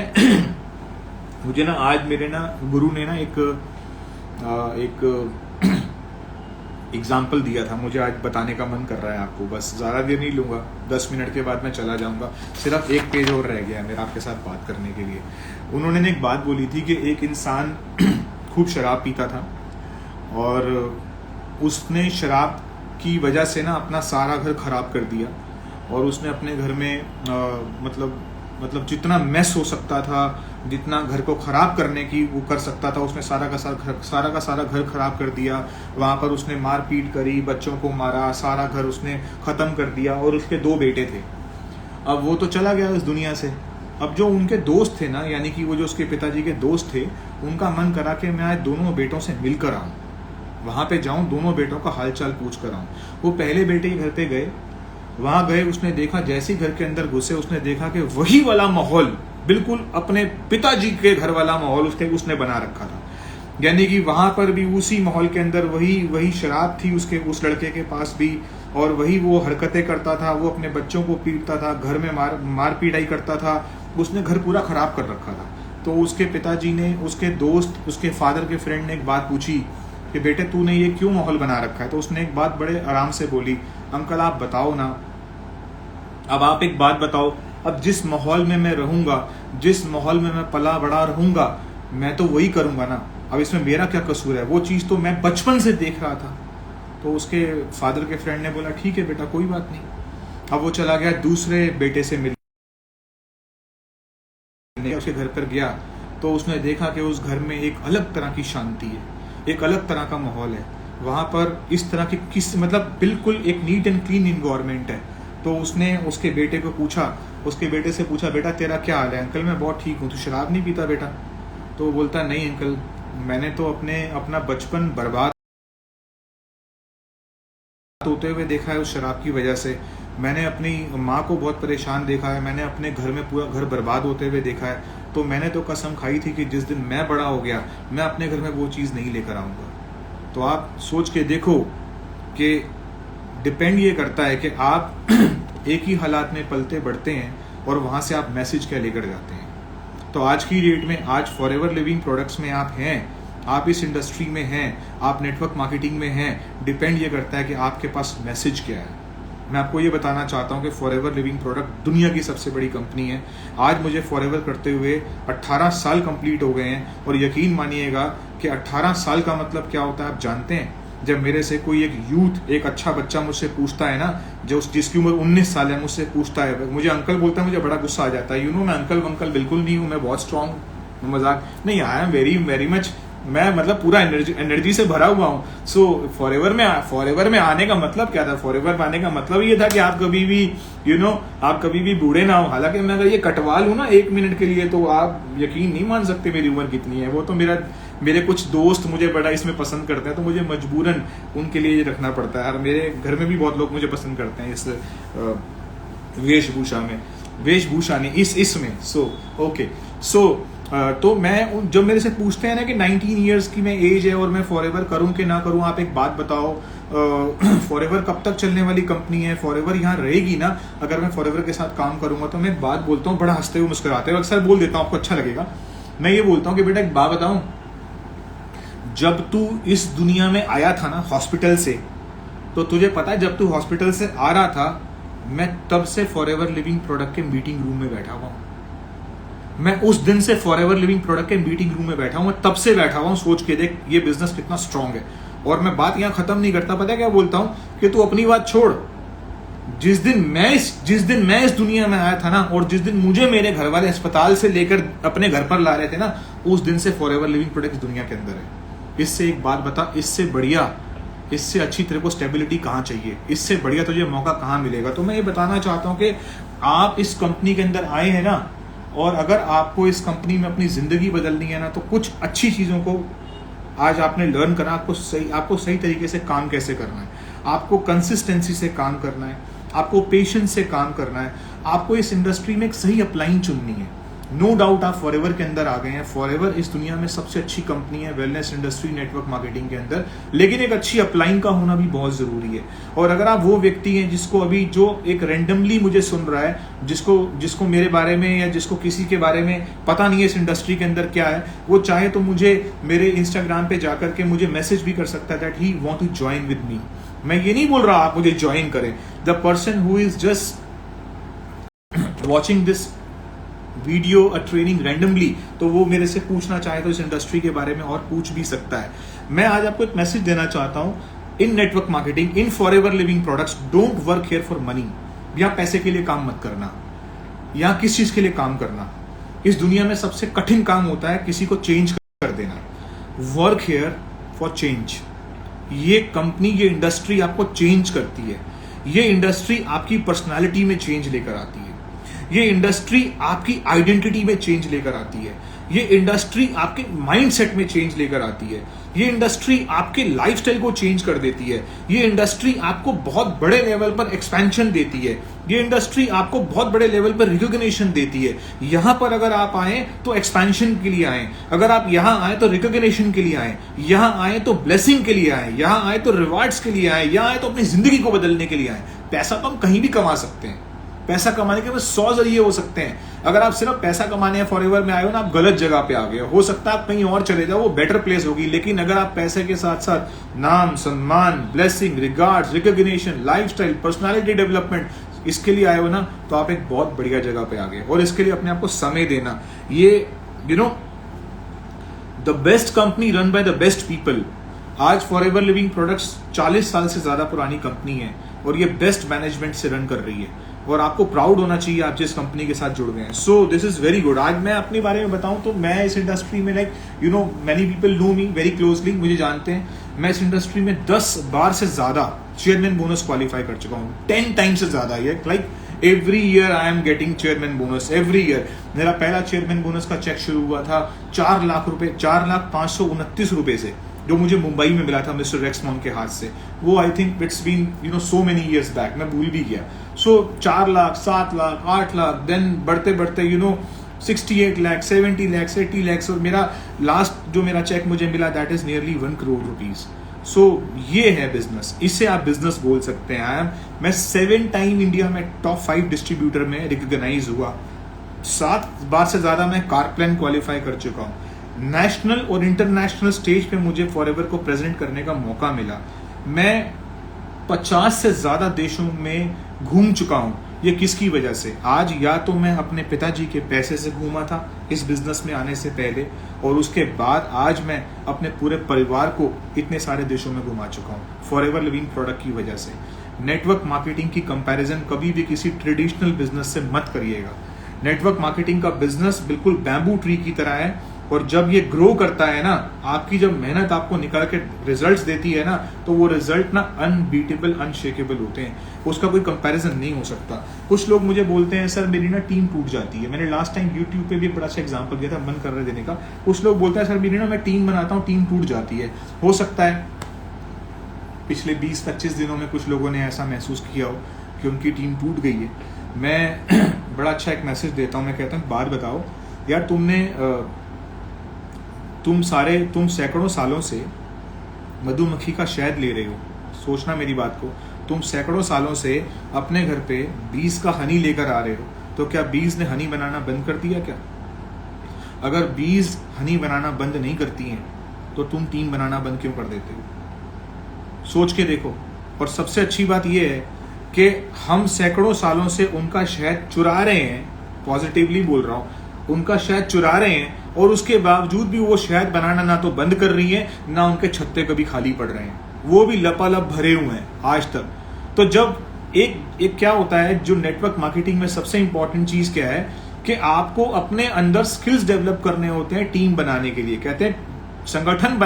मुझे ना आज मेरे ना गुरु ने ना एक एग्जाम्पल दिया था, मुझे आज बताने का मन कर रहा है आपको। बस ज़्यादा देर नहीं लूँगा, 10 मिनट के बाद मैं चला जाऊँगा। सिर्फ एक पेज और रह गया मेरा आपके साथ बात करने के लिए। उन्होंने एक बात बोली थी कि एक इंसान खूब शराब पीता था, और उसने शराब की वजह से ना अपना सारा घर खराब कर दिया। और उसने अपने घर में मतलब जितना मेस हो सकता था, जितना घर को खराब करने की वो कर सकता था, उसने सारा का सारा घर खराब कर दिया। वहाँ पर उसने मारपीट करी, बच्चों को मारा, सारा घर उसने ख़त्म कर दिया। और उसके 2 बेटे थे। अब वो तो चला गया इस दुनिया से। अब जो उनके दोस्त थे ना, यानी कि वो जो उसके पिताजी के दोस्त थे, उनका मन करा कि मैं आज दोनों बेटों से मिलकर आऊँ, वहाँ पे जाऊँ, दोनों बेटों का हालचाल पूछ कर आऊँ। वो पहले बेटे के घर पे गए, वहां गए, उसने देखा, जैसे घर के अंदर घुसे उसने देखा कि वही वाला माहौल, बिल्कुल अपने पिताजी के घर वाला माहौल उसने बना रखा था। यानी कि वहां पर भी उसी माहौल के अंदर वही शराब थी उस लड़के के पास भी, और वही वो हरकतें करता था, वो अपने बच्चों को पीटता था, घर में मार पीटाई करता था, उसने घर पूरा खराब कर रखा था। तो उसके पिताजी ने, उसके दोस्त, उसके फादर के फ्रेंड ने एक बात पूछी कि बेटे तूने ये क्यों माहौल बना रखा है? तो उसने एक बात बड़े आराम से बोली, अंकल आप बताओ ना, अब आप एक बात बताओ, अब जिस माहौल में मैं रहूंगा, जिस माहौल में मैं पला बड़ा रहूंगा, मैं तो वही करूंगा ना। अब इसमें मेरा क्या कसूर है? वो चीज तो मैं बचपन से देख रहा था। तो उसके फादर के फ्रेंड ने बोला ठीक है बेटा, कोई बात नहीं। अब वो चला गया दूसरे बेटे से मिलने, उसके घर पर गया। तो उसने देखा कि उस घर में एक अलग तरह की शांति है, एक अलग तरह का माहौल है, वहाँ पर इस तरह की मतलब बिल्कुल एक नीट एंड क्लीन इन्वायरमेंट है। तो उसने उसके बेटे को पूछा, उसके बेटे से पूछा, बेटा तेरा क्या हाल है? अंकल मैं बहुत ठीक हूँ, तू शराब नहीं पीता बेटा? तो वो बोलता नहीं अंकल, मैंने तो अपना बचपन बर्बाद होते हुए देखा है उस शराब की वजह से। मैंने अपनी माँ को बहुत परेशान देखा है, मैंने अपने घर में पूरा घर बर्बाद होते हुए देखा है। तो मैंने तो कसम खाई थी कि जिस दिन मैं बड़ा हो गया मैं अपने घर में वो चीज़ नहीं लेकर आऊँगा। तो आप सोच के देखो कि डिपेंड ये करता है कि आप एक ही हालात में पलते बढ़ते हैं और वहाँ से आप मैसेज क्या लेकर जाते हैं। तो आज की डेट में, आज फॉरएवर लिविंग प्रोडक्ट्स में आप हैं, आप इस इंडस्ट्री में हैं, आप नेटवर्क मार्केटिंग में हैं, डिपेंड ये करता है कि आपके पास मैसेज क्या है। मैं आपको ये बताना चाहता हूँ कि फॉरएवर लिविंग प्रोडक्ट दुनिया की सबसे बड़ी कंपनी है। आज मुझे फॉरएवर करते हुए 18 साल कंप्लीट हो गए हैं और यकीन मानिएगा कि 18 साल का मतलब क्या होता है आप जानते हैं? जब मेरे से कोई एक यूथ, एक अच्छा बच्चा मुझसे पूछता है ना, जो जिसकी उम्र 19 साल है, मुझसे पूछता है, मुझे अंकल बोलता है, मुझे बड़ा गुस्सा आ जाता है। मैं अंकल वंकल बिल्कुल नहीं हूँ, मैं बहुत स्ट्रॉन्ग, मजाक नहीं, I am very very much, मैं मतलब पूरा एनर्जी से भरा हुआ हूँ। सो फॉरएवर में आने का मतलब क्या था? फॉरएवर में आने का मतलब ये था कि आप कभी भी आप कभी भी बूढ़े ना हो। हालांकि मैं अगर ये कटवा लूँ ना 1 मिनट के लिए तो आप यकीन नहीं मान सकते मेरी उम्र कितनी है। वो तो मेरे कुछ दोस्त मुझे बड़ा इसमें पसंद करते हैं, तो मुझे मजबूरन उनके लिए ये रखना पड़ता है। और मेरे घर में भी बहुत लोग मुझे पसंद करते हैं इस वेशभूषा ने इसमें। तो मैं, जब मेरे से पूछते हैं ना कि 19 ईयर्स की मैं एज है और मैं फॉरएवर करूं कि ना करूं, आप एक बात बताओ, फॉरएवर कब तक चलने वाली कंपनी है? फॉरएवर यहाँ रहेगी ना अगर मैं फॉरएवर के साथ काम करूंगा? तो मैं एक बात बोलता हूँ, बड़ा हंसते हुए मुस्कुराते हुए, अक्सर बोल देता हूँ, आपको अच्छा लगेगा। मैं ये बोलता हूँ कि बेटा एक बात बताऊं, जब तू इस दुनिया में आया था ना हॉस्पिटल से, तो तुझे पता है जब तू हॉस्पिटल से आ रहा था, मैं तब से फॉरएवर लिविंग प्रोडक्ट के मीटिंग रूम में बैठा हुआ हूँ। मैं उस दिन से फॉरएवर लिविंग प्रोडक्ट के मीटिंग रूम में बैठा हूं, मैं तब से बैठा हुआ हूं। सोच के देख ये बिजनेस कितना स्ट्रांग है। और मैं बात यहां खत्म नहीं करता, पता है क्या बोलता हूं कि तू अपनी बात छोड़, जिस दिन मैं इस दुनिया में आया था ना, और जिस दिन मुझे मेरे घर वाले अस्पताल से लेकर अपने घर पर ला रहे थे ना, उस दिन से फॉरएवर लिविंग प्रोडक्ट इस दुनिया के अंदर है। इससे एक बात बता, इससे बढ़िया, इससे अच्छी तेरे को स्टेबिलिटी कहाँ चाहिए? इससे बढ़िया तुझे मौका कहाँ मिलेगा? तो मैं ये बताना चाहता हूँ कि आप इस कंपनी के अंदर आए हैं ना, और अगर आपको इस कंपनी में अपनी जिंदगी बदलनी है ना, तो कुछ अच्छी चीजों को आज आपने लर्न करना। आपको सही तरीके से काम कैसे करना है, आपको कंसिस्टेंसी से काम करना है, आपको पेशेंस से काम करना है, आपको इस इंडस्ट्री में एक सही अपलाइन चुननी है। नो डाउट आप फॉरएवर के अंदर आ गए हैं। फॉरएवर इस दुनिया में सबसे अच्छी कंपनी है वेलनेस इंडस्ट्री, नेटवर्क मार्केटिंग के अंदर, लेकिन एक अच्छी अपलाइन का होना भी बहुत जरूरी है। और अगर आप वो व्यक्ति हैं जिसको अभी, जो एक रेंडमली मुझे सुन रहा है, जिसको मेरे बारे में या जिसको किसी के बारे में पता नहीं है इस इंडस्ट्री के अंदर क्या है, वो चाहे तो मुझे मेरे इंस्टाग्राम पे जाकर के मुझे मैसेज भी कर सकता है that he want to join with me. मैं ये नहीं बोल रहा आप मुझे ज्वाइन करें। The person who is just watching this video और ट्रेनिंग रैंडमली, तो वो मेरे से पूछना चाहे तो इस इंडस्ट्री के बारे में और पूछ भी सकता है। मैं आज आपको एक मैसेज देना चाहता हूं, in network marketing, in forever living products, don't work here for money. यहां पैसे के लिए काम मत करना, यहां किस चीज के लिए काम करना। इस दुनिया में सबसे कठिन काम होता है किसी को चेंज कर देना। Work here for change. ये कंपनी, ये इंडस्ट्री आपको चेंज करती है। ये इंडस्ट्री आपकी पर्सनालिटी में चेंज लेकर आती है। ये इंडस्ट्री आपकी आइडेंटिटी में चेंज लेकर आती है। ये इंडस्ट्री आपके माइंडसेट में चेंज लेकर आती है। ये इंडस्ट्री आपके लाइफस्टाइल को चेंज कर देती है। ये इंडस्ट्री आपको बहुत बड़े लेवल पर एक्सपेंशन देती है। ये इंडस्ट्री आपको बहुत बड़े लेवल पर रिकॉग्निशन देती है। यहां पर अगर आप आए तो एक्सपेंशन के लिए आए, अगर आप यहां आए तो रिकॉग्निशन के लिए आए, यहां आए तो ब्लेसिंग के लिए आए, यहां आए तो रिवार्ड्स के लिए आए, यहां आए तो अपनी जिंदगी को बदलने के लिए आए। पैसा तो हम कहीं भी कमा सकते हैं। पैसा कमाने के बस 100 जरिए हो सकते हैं। अगर आप सिर्फ पैसा कमाने या फॉरएवर में आए हो ना, आप गलत जगह पे आ गए हो सकता है आप कहीं और चले जाओ, वो बेटर प्लेस होगी। लेकिन अगर आप पैसे के साथ साथ नाम, सम्मान, blessing, regards, recognition, lifestyle, personality development, इसके लिए आए हो ना, तो आप एक बहुत बढ़िया जगह पे आ गए। और इसके लिए अपने आप को समय देना। ये the best company run by the best people. आज फॉरएवर लिविंग प्रोडक्ट्स 40 साल से ज्यादा पुरानी कंपनी है और ये बेस्ट मैनेजमेंट से रन कर रही है। और आपको प्राउड होना चाहिए आप जिस कंपनी के साथ जुड़ गए हैं. So this is very good. आज मैं अपने बारे में बताऊं तो मैं इस इंडस्ट्री में like you know many people know me very closely, मुझे जानते हैं. मैं इस इंडस्ट्री में 10 बार से ज्यादा चेयरमैन बोनस क्वालिफाई कर चुका हूँ, 10 टाइम्स से ज्यादा. ये like every year I am getting chairman bonus every year. मेरा पहला चेयरमैन बोनस का चेक शुरू हुआ था 4 लाख रुपए, 4,529 रुपए से, जो मुझे मुंबई में मिला था मिस्टर रेक्समॉन के हाथ से. वो I think it's been you know so many years back, मैं भूल भी गया. सो 4 लाख, 7 लाख, 8 लाख, देन बढ़ते बढ़ते यू नो 68 लाख, 70 लाख, 80 लाख, और मेरा लास्ट जो मेरा चेक मुझे मिला that is nearly 1 crore rupees. So ये है बिजनेस, इससे आप बिजनेस बोल सकते हैं. मैं 7 टाइम इंडिया में टॉप 5 डिस्ट्रीब्यूटर में रिकॉग्नाइज हुआ. 7 बार से ज्यादा मैं कारप्लेन क्वालिफाई कर चुका हूँ. नेशनल और इंटरनेशनल स्टेज पे मुझे फॉरएवर को प्रेजेंट करने का मौका मिला. मैं 50 से ज्यादा देशों में घूम चुका हूं. ये किसकी वजह से? आज या तो मैं अपने पिताजी के पैसे से घूमा था इस बिजनेस में आने से पहले, और उसके बाद आज मैं अपने पूरे परिवार को इतने सारे देशों में घुमा चुका हूं फॉरएवर लिविंग प्रोडक्ट की वजह से. नेटवर्क मार्केटिंग की कंपैरिजन कभी भी किसी ट्रेडिशनल बिजनेस से मत करिएगा. नेटवर्क मार्केटिंग का बिजनेस बिल्कुल बैम्बू ट्री की तरह है, और जब ये ग्रो करता है ना, आपकी जब मेहनत आपको निकाल के रिजल्ट्स देती है ना, तो वो रिजल्ट ना अनबीटेबल, अनशेकेबल होते हैं. उसका कोई कंपैरिजन नहीं हो सकता. कुछ लोग मुझे बोलते हैं सर मेरी ना टीम टूट जाती है. मैंने लास्ट टाइम यूट्यूब पे भी बड़ा अच्छा एग्जांपल दिया था, मन कर रहे देने का. कुछ लोग बोलते हैं सर मेरी ना मैं टीम बनाता हूँ, टीम टूट जाती है. हो सकता है पिछले 20-25 दिनों में कुछ लोगों ने ऐसा महसूस किया हो कि उनकी टीम टूट गई है. मैं बड़ा अच्छा एक मैसेज देता हूँ. मैं कहता हूँ बात बताओ यार, तुम सैकड़ों सालों से मधुमक्खी का शहद ले रहे हो. सोचना मेरी बात को. तुम सैकड़ों सालों से अपने घर पे बीज का हनी लेकर आ रहे हो, तो क्या बीज ने हनी बनाना बंद कर दिया क्या? अगर बीज हनी बनाना बंद नहीं करती हैं तो तुम टीम बनाना बंद क्यों कर देते हो? सोच के देखो. और सबसे अच्छी बात यह है कि हम सैकड़ों सालों से उनका शहद चुरा रहे हैं. पॉजिटिवली बोल रहा हूं, उनका शहद चुरा रहे हैं, और उसके बावजूद भी वो शहद बनाना ना तो बंद कर रही है, ना उनके छत्ते कभी खाली पड़ रहे हैं. वो भी लपालप भरे हुए हैं आज तक. तो जब एक क्या होता है, जो नेटवर्क मार्केटिंग में सबसे इंपॉर्टेंट चीज क्या है कि आपको अपने अंदर स्किल्स डेवलप करने होते हैं टीम बनाने के लिए. कहते हैं संगठन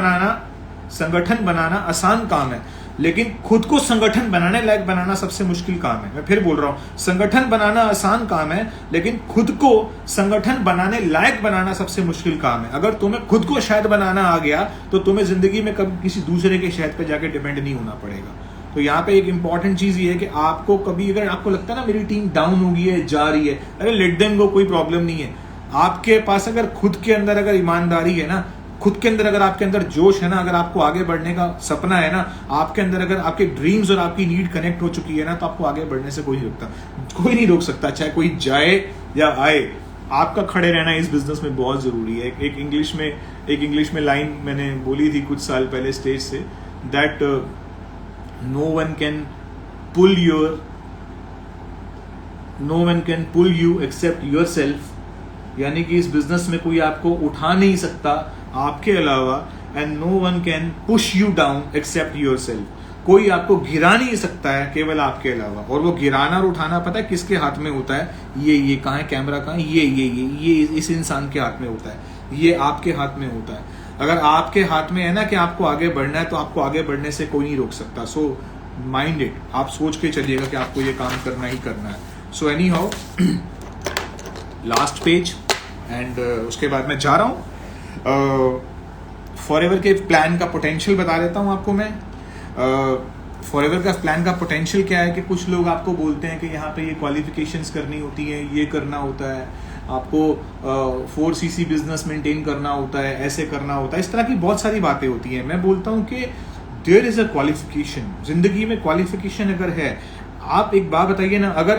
बनाना आसान काम है, लेकिन खुद को संगठन बनाने लायक बनाना सबसे मुश्किल काम है. मैं फिर बोल रहा हूं, संगठन बनाना आसान काम है, लेकिन खुद को संगठन बनाने लायक बनाना सबसे मुश्किल काम है. अगर तुम्हें खुद को शहद बनाना आ गया तो तुम्हें जिंदगी में कभी किसी दूसरे के शहद पे जाके डिपेंड नहीं होना पड़ेगा. तो यहाँ पे एक इंपॉर्टेंट चीज ये है कि आपको कभी अगर आपको लगता है ना मेरी टीम डाउन हो गई है, जा रही है, अरे लेट देम गो, कोई प्रॉब्लम नहीं है. आपके पास अगर खुद के अंदर अगर ईमानदारी है ना, खुद के अंदर अगर आपके अंदर जोश है ना, अगर आपको आगे बढ़ने का सपना है ना, आपके अंदर अगर आपके ड्रीम्स और आपकी नीड कनेक्ट हो चुकी है ना, तो आपको आगे बढ़ने से कोई नहीं रोक सकता. चाहे कोई जाए या आए, आपका खड़े रहना इस बिजनेस में बहुत जरूरी है. एक इंग्लिश में लाइन मैंने बोली थी कुछ साल पहले स्टेज से, that no one can pull you except yourself. यानी कि इस बिजनेस में कोई आपको उठा नहीं सकता आपके अलावा, and no one can push you down except yourself. कोई आपको गिरा नहीं सकता है केवल आपके अलावा. और वो गिराना और उठाना पता है किसके हाथ में होता है? ये कहाँ है कैमरा, कहाँ? ये इस इंसान के हाथ में होता है. ये आपके हाथ में होता है. अगर आपके हाथ में है ना कि आपको आगे बढ़ना है, तो आपको आगे बढ़ने से कोई नहीं रोक सकता. So mind it. आप सोच के चलिएगा कि आपको ये काम करना ही करना है. So any how, last page, and उसके बाद मैं जा रहा हूँ. फॉरएवर के प्लान का पोटेंशियल बता देता हूँ आपको मैं. फॉरएवर का प्लान का पोटेंशियल क्या है कि कुछ लोग आपको बोलते हैं कि यहाँ पे ये क्वालिफिकेशंस करनी होती है, ये करना होता है, आपको 4cc बिजनेस मेंटेन करना होता है, ऐसे करना होता है, इस तरह की बहुत सारी बातें होती हैं. मैं बोलता हूँ कि देयर इज अ क्वालिफिकेशन. जिंदगी में क्वालिफिकेशन अगर है, आप एक बात बताइए ना, अगर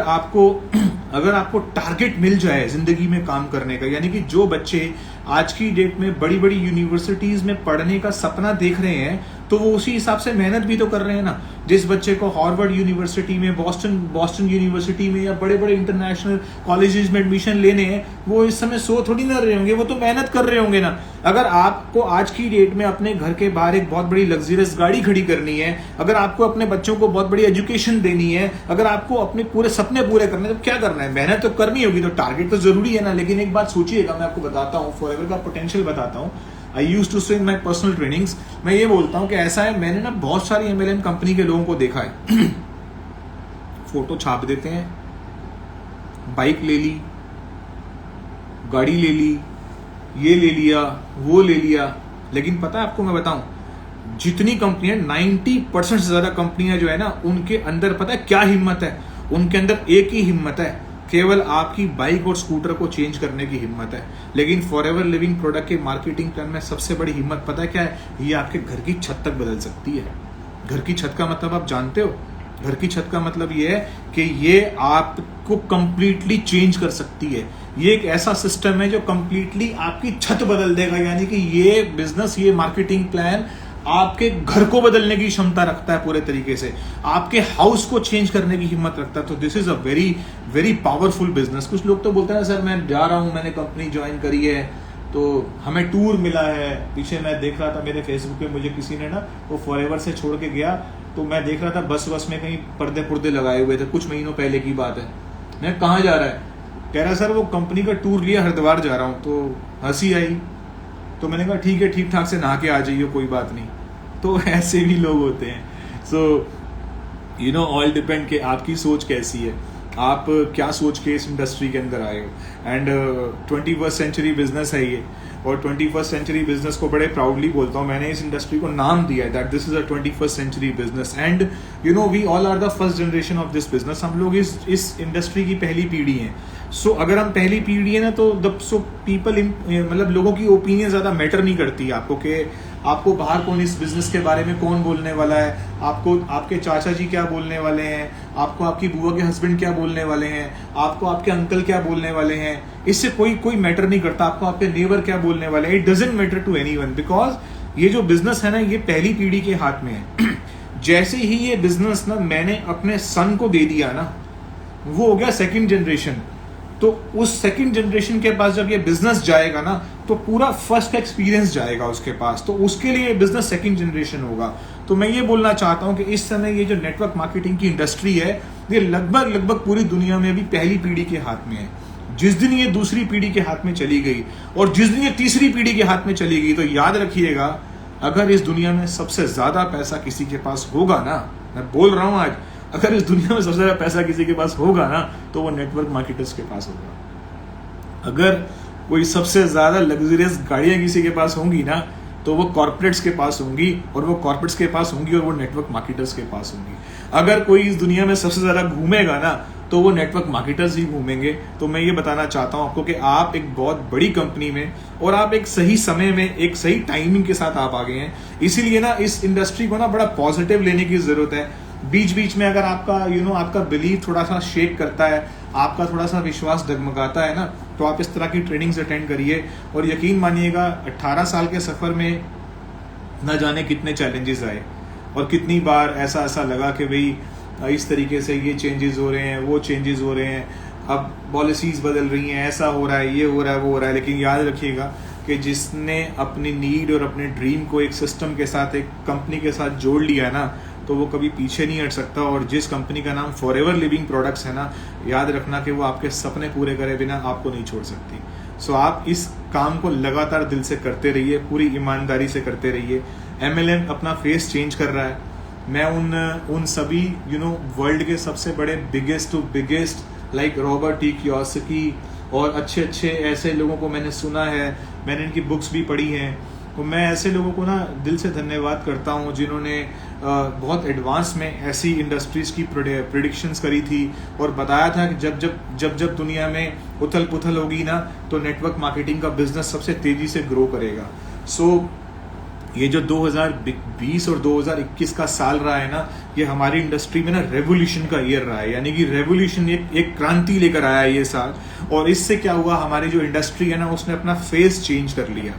आपको टारगेट मिल जाए जिंदगी में काम करने का, यानी कि जो बच्चे आज की डेट में बड़ी बड़ी यूनिवर्सिटीज में पढ़ने का सपना देख रहे हैं, तो वो उसी हिसाब से मेहनत भी तो कर रहे हैं ना। जिस बच्चे को हार्वर्ड यूनिवर्सिटी में, बॉस्टन यूनिवर्सिटी में या बड़े बड़े इंटरनेशनल कॉलेजेस में एडमिशन लेने हैं, वो इस समय सो थोड़ी ना रहे होंगे, वो तो मेहनत कर रहे होंगे ना। अगर आपको आज की डेट में अपने घर के बाहर एक बहुत बड़ी लग्जरियस गाड़ी खड़ी करनी है, अगर आपको अपने बच्चों को बहुत बड़ी एजुकेशन देनी है, अगर आपको अपने पूरे सपने पूरे करने हैं, तो क्या करना है? मेहनत तो करनी होगी। तो टारगेट तो जरूरी है ना। लेकिन एक बात सोचिएगा, मैं आपको बताता हूँ, फॉरएवर का पोटेंशियल बताता हूँ। आई यूज टू से इन माई पर्सनल ट्रेनिंग्स, मैं ये बोलता हूँ कि ऐसा है, मैंने ना बहुत सारी MLM कंपनी के लोगों को देखा है। फोटो छाप देते हैं, बाइक ले ली, गाड़ी ले ली, ये ले लिया, वो ले लिया, लेकिन पता है आपको मैं बताऊं, जितनी कंपनियां 90% से ज्यादा कंपनियां जो है ना, उनके अंदर पता है क्या हिम्मत है? उनके अंदर एक ही हिम्मत है, केवल आपकी बाइक और स्कूटर को चेंज करने की हिम्मत है। लेकिन फॉरएवर लिविंग प्रोडक्ट के मार्केटिंग प्लान में सबसे बड़ी हिम्मत पता है क्या है? ये आपके घर की छत तक बदल सकती है। घर की छत का मतलब आप जानते हो? घर की छत का मतलब ये है कि ये आपको कंप्लीटली चेंज कर सकती है। ये एक ऐसा सिस्टम है जो कंप्लीटली आपकी छत बदल देगा। यानी कि ये बिजनेस, ये मार्केटिंग प्लान आपके घर को बदलने की क्षमता रखता है, पूरे तरीके से आपके हाउस को चेंज करने की हिम्मत रखता है। तो this is a very very powerful business. कुछ लोग तो बोलते हैं सर मैं जा रहा हूं, मैंने कंपनी ज्वाइन करी है, तो हमें टूर मिला है। पीछे मैं देख रहा था मेरे फेसबुक पे, मुझे किसी ने ना वो फॉरएवर से छोड़ के गया, तो मैं देख रहा था बस में कहीं पर्दे पुर्दे लगाए हुए थे, कुछ महीनों पहले की बात है। मैं कहाँ जा रहा है? कह रहा सर वो कंपनी का टूर लिया, हरिद्वार जा रहा हूँ। तो हंसी आई, तो मैंने कहा ठीक है, ठीक ठाक से नहा के आ जाइए, कोई बात नहीं। तो ऐसे भी लोग होते हैं। So you know, all depend कि आपकी सोच कैसी है, आप क्या सोच के इस इंडस्ट्री के अंदर आए हो। एंड 21st सेंचुरी बिजनेस है ये, और 21st सेंचुरी बिजनेस को बड़े प्राउडली बोलता हूँ। मैंने इस इंडस्ट्री को नाम दिया है that this is a 21st century business. And you know, we all are the first generation of this business. हम लोग इस इंडस्ट्री की पहली पीढ़ी हैं। सो अगर हम पहली पीढ़ी है ना, तो पीपल, मतलब लोगों की ओपिनियन ज्यादा मैटर नहीं करती आपको, कि आपको बाहर कौन इस बिजनेस के बारे में कौन बोलने वाला है, आपको आपके चाचा जी क्या बोलने वाले हैं, आपको आपकी बुआ के हस्बैंड क्या बोलने वाले हैं, आपको आपके अंकल क्या बोलने वाले हैं, इससे कोई मैटर नहीं करता। आपको आपके नेबर क्या बोलने वाले हैं, it doesn't matter to anyone, because ये जो बिजनेस है ना, ये पहली पीढ़ी के हाथ में है। जैसे ही ये बिजनेस ना मैंने अपने सन को दे दिया ना, वो हो गया सेकंड जनरेशन। तो उस सेकंड जनरेशन के पास जब ये बिजनेस जाएगा ना, तो पूरा फर्स्ट का एक्सपीरियंस जाएगा उसके पास, तो उसके लिए बिजनेस सेकंड जनरेशन होगा। तो मैं ये बोलना चाहता हूं कि इस समय ये जो नेटवर्क मार्केटिंग की इंडस्ट्री है, ये लगभग पूरी दुनिया में अभी पहली पीढ़ी के हाथ में है। जिस दिन ये दूसरी पीढ़ी के हाथ में चली गई और जिस दिन ये तीसरी पीढ़ी के हाथ में चली गई, तो याद रखिएगा, अगर इस दुनिया में सबसे ज्यादा पैसा किसी के पास होगा ना, मैं बोल रहा हूं आज, अगर इस दुनिया में सबसे ज्यादा पैसा किसी के पास होगा ना, तो वो नेटवर्क मार्केटर्स के पास होगा। अगर कोई सबसे ज्यादा लग्जरियस गाड़ियां किसी के पास होंगी ना, तो वो कॉर्पोरेट्स के पास होंगी, और वो कॉर्पोरेट्स के पास होंगी, और वो नेटवर्क मार्केटर्स के पास होंगी। अगर कोई इस दुनिया में सबसे ज्यादा घूमेगा ना, तो वो नेटवर्क मार्केटर्स ही घूमेंगे। तो मैं ये बताना चाहता हूं आपको कि आप एक बहुत बड़ी कंपनी में, और आप एक सही समय में, एक सही टाइमिंग के साथ आप आ गए हैं। इसीलिए ना इस इंडस्ट्री को ना बड़ा पॉजिटिव लेने की जरूरत है। बीच बीच में अगर आपका आपका बिलीव थोड़ा सा शेक करता है, आपका थोड़ा सा विश्वास डगमगाता है ना, तो आप इस तरह की ट्रेनिंग्स अटेंड करिए। और यकीन मानिएगा, 18 साल के सफर में न जाने कितने चैलेंजेस आए, और कितनी बार ऐसा लगा कि भाई इस तरीके से ये चेंजेस हो रहे हैं, वो चेंजेस हो रहे हैं, अब पॉलिसीज बदल रही हैं, ऐसा हो रहा है, ये हो रहा है, वो हो रहा है। लेकिन याद रखिएगा कि जिसने अपनी नीड और अपने ड्रीम को एक सिस्टम के साथ, एक कंपनी के साथ जोड़ लिया ना, तो वो कभी पीछे नहीं हट सकता। और जिस कंपनी का नाम फॉरएवर लिविंग प्रोडक्ट्स है ना, याद रखना कि वो आपके सपने पूरे करे बिना आपको नहीं छोड़ सकती। सो आप इस काम को लगातार दिल से करते रहिए, पूरी ईमानदारी से करते रहिए। MLM अपना फेस चेंज कर रहा है। मैं उन सभी वर्ल्ड के सबसे बड़े biggest like Robert T Kiyosaki और अच्छे ऐसे लोगों को मैंने सुना है, मैंने इनकी बुक्स भी पढ़ी हैं। तो मैं ऐसे लोगों को ना दिल से धन्यवाद करता हूँ जिन्होंने बहुत एडवांस में ऐसी इंडस्ट्रीज की प्रेडिक्शंस करी थी, और बताया था कि जब दुनिया में उथल पुथल होगी ना, तो नेटवर्क मार्केटिंग का बिजनेस सबसे तेजी से ग्रो करेगा। सो ये जो 2020 और 2021 का साल रहा है ना, ये हमारी इंडस्ट्री में ना रेवोल्यूशन का ईयर रहा है। यानी कि रेवोल्यूशन, एक क्रांति लेकर आया ये साल। और इससे क्या हुआ, हमारी जो इंडस्ट्री है ना, उसने अपना फेस चेंज कर लिया।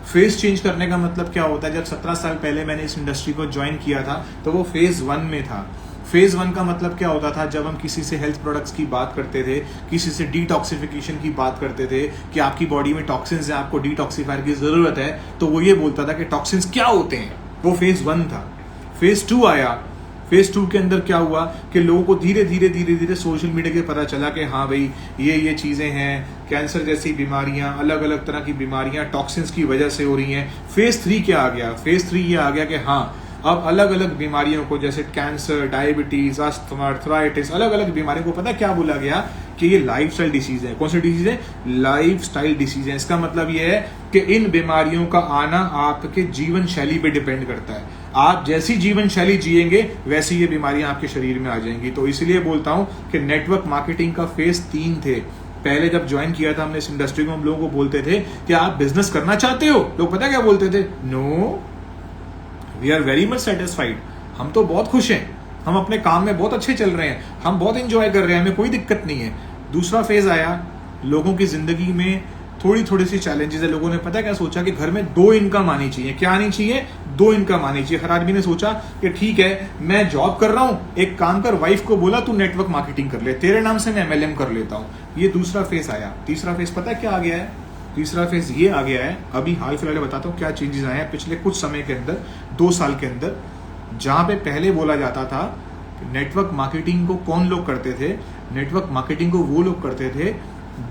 फेज चेंज करने का मतलब क्या होता है? जब 17 साल पहले मैंने इस इंडस्ट्री को ज्वाइन किया था तो वो फेज 1 में था। फेज 1 का मतलब क्या होता था? जब हम किसी से हेल्थ प्रोडक्ट्स की बात करते थे, किसी से डिटॉक्सिफिकेशन की बात करते थे कि आपकी बॉडी में टॉक्सिन्स है, आपको डिटॉक्सिफायर की जरूरत है, तो वो ये बोलता था कि टॉक्सिन्स क्या होते हैं। वो फेज 1 था। फेज 2 आया। फेज 2 के अंदर क्या हुआ कि लोगों को धीरे धीरे सोशल मीडिया के पता चला कि हाँ भाई ये चीजें हैं, कैंसर जैसी बीमारियां, अलग अलग तरह की बीमारियां टॉक्सिन्स की वजह से हो रही हैं। फेज 3 क्या आ गया? फेज 3 ये आ गया कि हाँ अब अलग अलग बीमारियों को, जैसे कैंसर, डायबिटीज, अस्थमा, आर्थराइटिस, अलग अलग बीमारियों को पता क्या बोला गया कि ये लाइफस्टाइल डिसीज है। कौन सी डिसीज है? लाइफस्टाइल डिसीज है। इसका मतलब ये है कि इन बीमारियों का आना आपके जीवन शैली पे डिपेंड करता है। आप जैसी जीवन शैली जिएंगे वैसी ये बीमारियां आपके शरीर में आ जाएंगी। तो इसलिए बोलता हूं कि नेटवर्क मार्केटिंग का फेज 3 थे। पहले जब ज्वाइन किया था हमने इस इंडस्ट्री को, हम लोगों को बोलते थे कि आप बिजनेस करना चाहते हो? लोग पता क्या बोलते थे? No, we are very much satisfied, हम तो बहुत खुश हैं, हम अपने काम में बहुत अच्छे चल रहे हैं, हम बहुत इंजॉय कर रहे हैं, हमें कोई दिक्कत नहीं है। दूसरा फेज आया, लोगों की जिंदगी में थोड़ी सी चैलेंजेस है। लोगों ने पता क्या सोचा कि घर में 2 इनकम आनी चाहिए। क्या आनी चाहिए? 2 इनकम आनी चाहिए। हर आदमी ने सोचा कि ठीक है मैं जॉब कर रहा हूं, एक काम कर, वाइफ को बोला तू नेटवर्क मार्केटिंग कर ले, तेरे नाम से मैं MLM कर लेता हूं। ये दूसरा फेज आया। तीसरा फेज पता है क्या आ गया है? तीसरा फेज ये आ गया है, अभी हाल फिलहाल बताता हूँ क्या चेंजेस आए हैं पिछले कुछ समय के अंदर, 2 साल के अंदर। जहां पे पहले बोला जाता था नेटवर्क मार्केटिंग को कौन लोग करते थे? नेटवर्क मार्केटिंग को वो लोग करते थे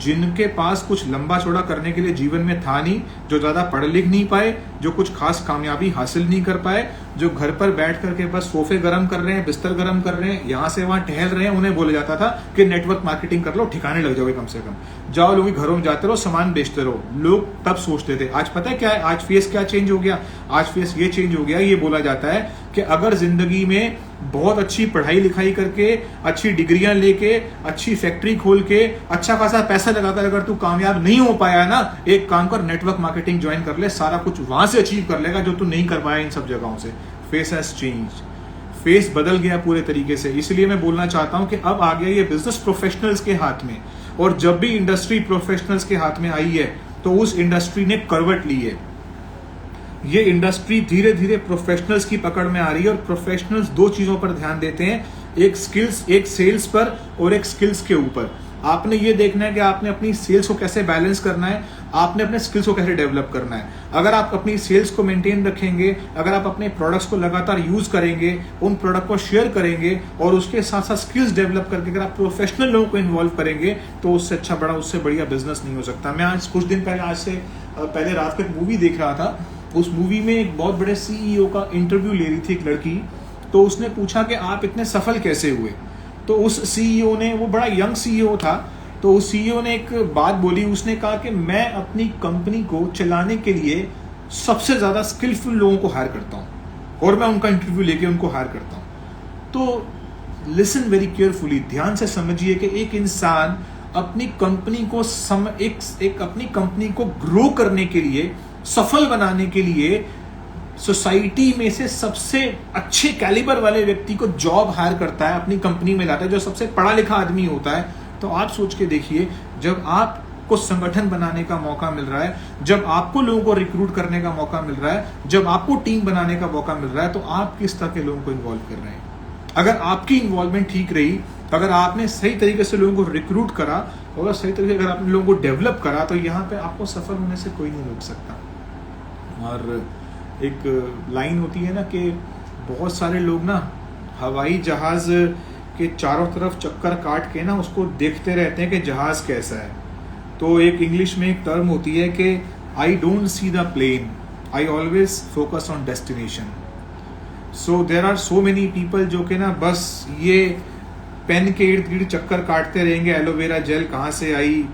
जिनके पास कुछ लंबा चौड़ा करने के लिए जीवन में था नहीं, जो ज्यादा पढ़ लिख नहीं पाए, जो कुछ खास कामयाबी हासिल नहीं कर पाए, जो घर पर बैठ करके बस सोफे गर्म कर रहे हैं, बिस्तर गर्म कर रहे हैं, यहां से वहां टहल रहे हैं, उन्हें बोला जाता था कि नेटवर्क मार्केटिंग कर लो, ठिकाने लग जाओगे, कम से कम जाओ, लोगों के घरों में जाते रहो, सामान बेचते रहो। लोग तब सोचते थे। आज पता है क्या है? आज फेस क्या चेंज हो गया? आज फेस ये चेंज हो गया, ये बोला जाता है कि अगर जिंदगी में बहुत अच्छी पढ़ाई लिखाई करके, अच्छी डिग्रियां लेके, अच्छी फैक्ट्री खोल के, अच्छा खासा पैसा लगाकर अगर तू कामयाब नहीं हो पाया ना, एक काम कर, नेटवर्क मार्केटिंग ज्वाइन कर ले, सारा कुछ वहां से अचीव कर लेगा जो तू नहीं कर पाया इन सब जगहों से। फेस हैज चेंज, फेस बदल गया पूरे तरीके से। इसलिए मैं बोलना चाहता हूं कि अब आ गया ये बिजनेस प्रोफेशनल्स के हाथ में, और जब भी इंडस्ट्री प्रोफेशनल्स के हाथ में आई है तो उस इंडस्ट्री ने करवट ली है। ये इंडस्ट्री धीरे धीरे प्रोफेशनल्स की पकड़ में आ रही है, और प्रोफेशनल्स 2 चीजों पर ध्यान देते हैं, एक स्किल्स, एक सेल्स पर और एक स्किल्स के ऊपर। आपने ये देखना है कि आपने अपनी सेल्स को कैसे बैलेंस करना है, आपने अपने स्किल्स को कैसे डेवलप करना है। अगर आप अपनी सेल्स को मेंटेन रखेंगे, अगर आप अपने प्रोडक्ट्स को लगातार यूज करेंगे, उन प्रोडक्ट को शेयर करेंगे और उसके साथ साथ स्किल्स डेवलप करके अगर आप प्रोफेशनल लोगों को इन्वॉल्व करेंगे, तो उससे अच्छा बड़ा, उससे बढ़िया बिजनेस नहीं हो सकता। मैं आज कुछ दिन पहले, आज से पहले रात को एक मूवी देख रहा था। उस मूवी में एक बहुत बड़े CEO का इंटरव्यू ले रही थी एक लड़की। तो उसने पूछा कि आप इतने सफल कैसे हुए? तो उस CEO ने, वो बड़ा यंग CEO था, तो उस CEO ने एक बात बोली। उसने कहा कि मैं अपनी कंपनी को चलाने के लिए सबसे ज्यादा स्किलफुल लोगों को हायर करता हूं और मैं उनका इंटरव्यू लेके उनको हायर करता हूं। तो लिसन वेरी केयरफुली, ध्यान से समझिए कि एक इंसान अपनी कंपनी को अपनी कंपनी को ग्रो करने के लिए, सफल बनाने के लिए सोसाइटी में से सबसे अच्छे कैलिबर वाले व्यक्ति को जॉब हायर करता है, अपनी कंपनी में लाता है, जो सबसे पढ़ा लिखा आदमी होता है। तो आप सोच के देखिए, जब आपको संगठन बनाने का मौका मिल रहा है, जब आपको लोगों को रिक्रूट करने का मौका मिल रहा है, जब आपको टीम बनाने का मौका मिल रहा है, तो आप किस तरह के लोगों को इन्वॉल्व कर रहे हैं। अगर आपकी इन्वॉल्वमेंट ठीक रही, अगर आपने सही तरीके से लोगों को रिक्रूट करा और सही तरीके से अगर आपने लोगों को डेवलप करा, तो यहाँ पे आपको सफल होने से कोई नहीं रोक सकता। और एक लाइन होती है ना कि बहुत सारे लोग ना हवाई जहाज के चारों तरफ चक्कर काट के ना उसको देखते रहते हैं कि जहाज कैसा है। तो एक इंग्लिश में एक टर्म होती है कि I don't see the plane, I always focus on destination. So there are so many people जो कि ना बस ये पेन के इर्द गिर्द चक्कर काटते रहेंगे, एलोवेरा जेल कहाँ से आई,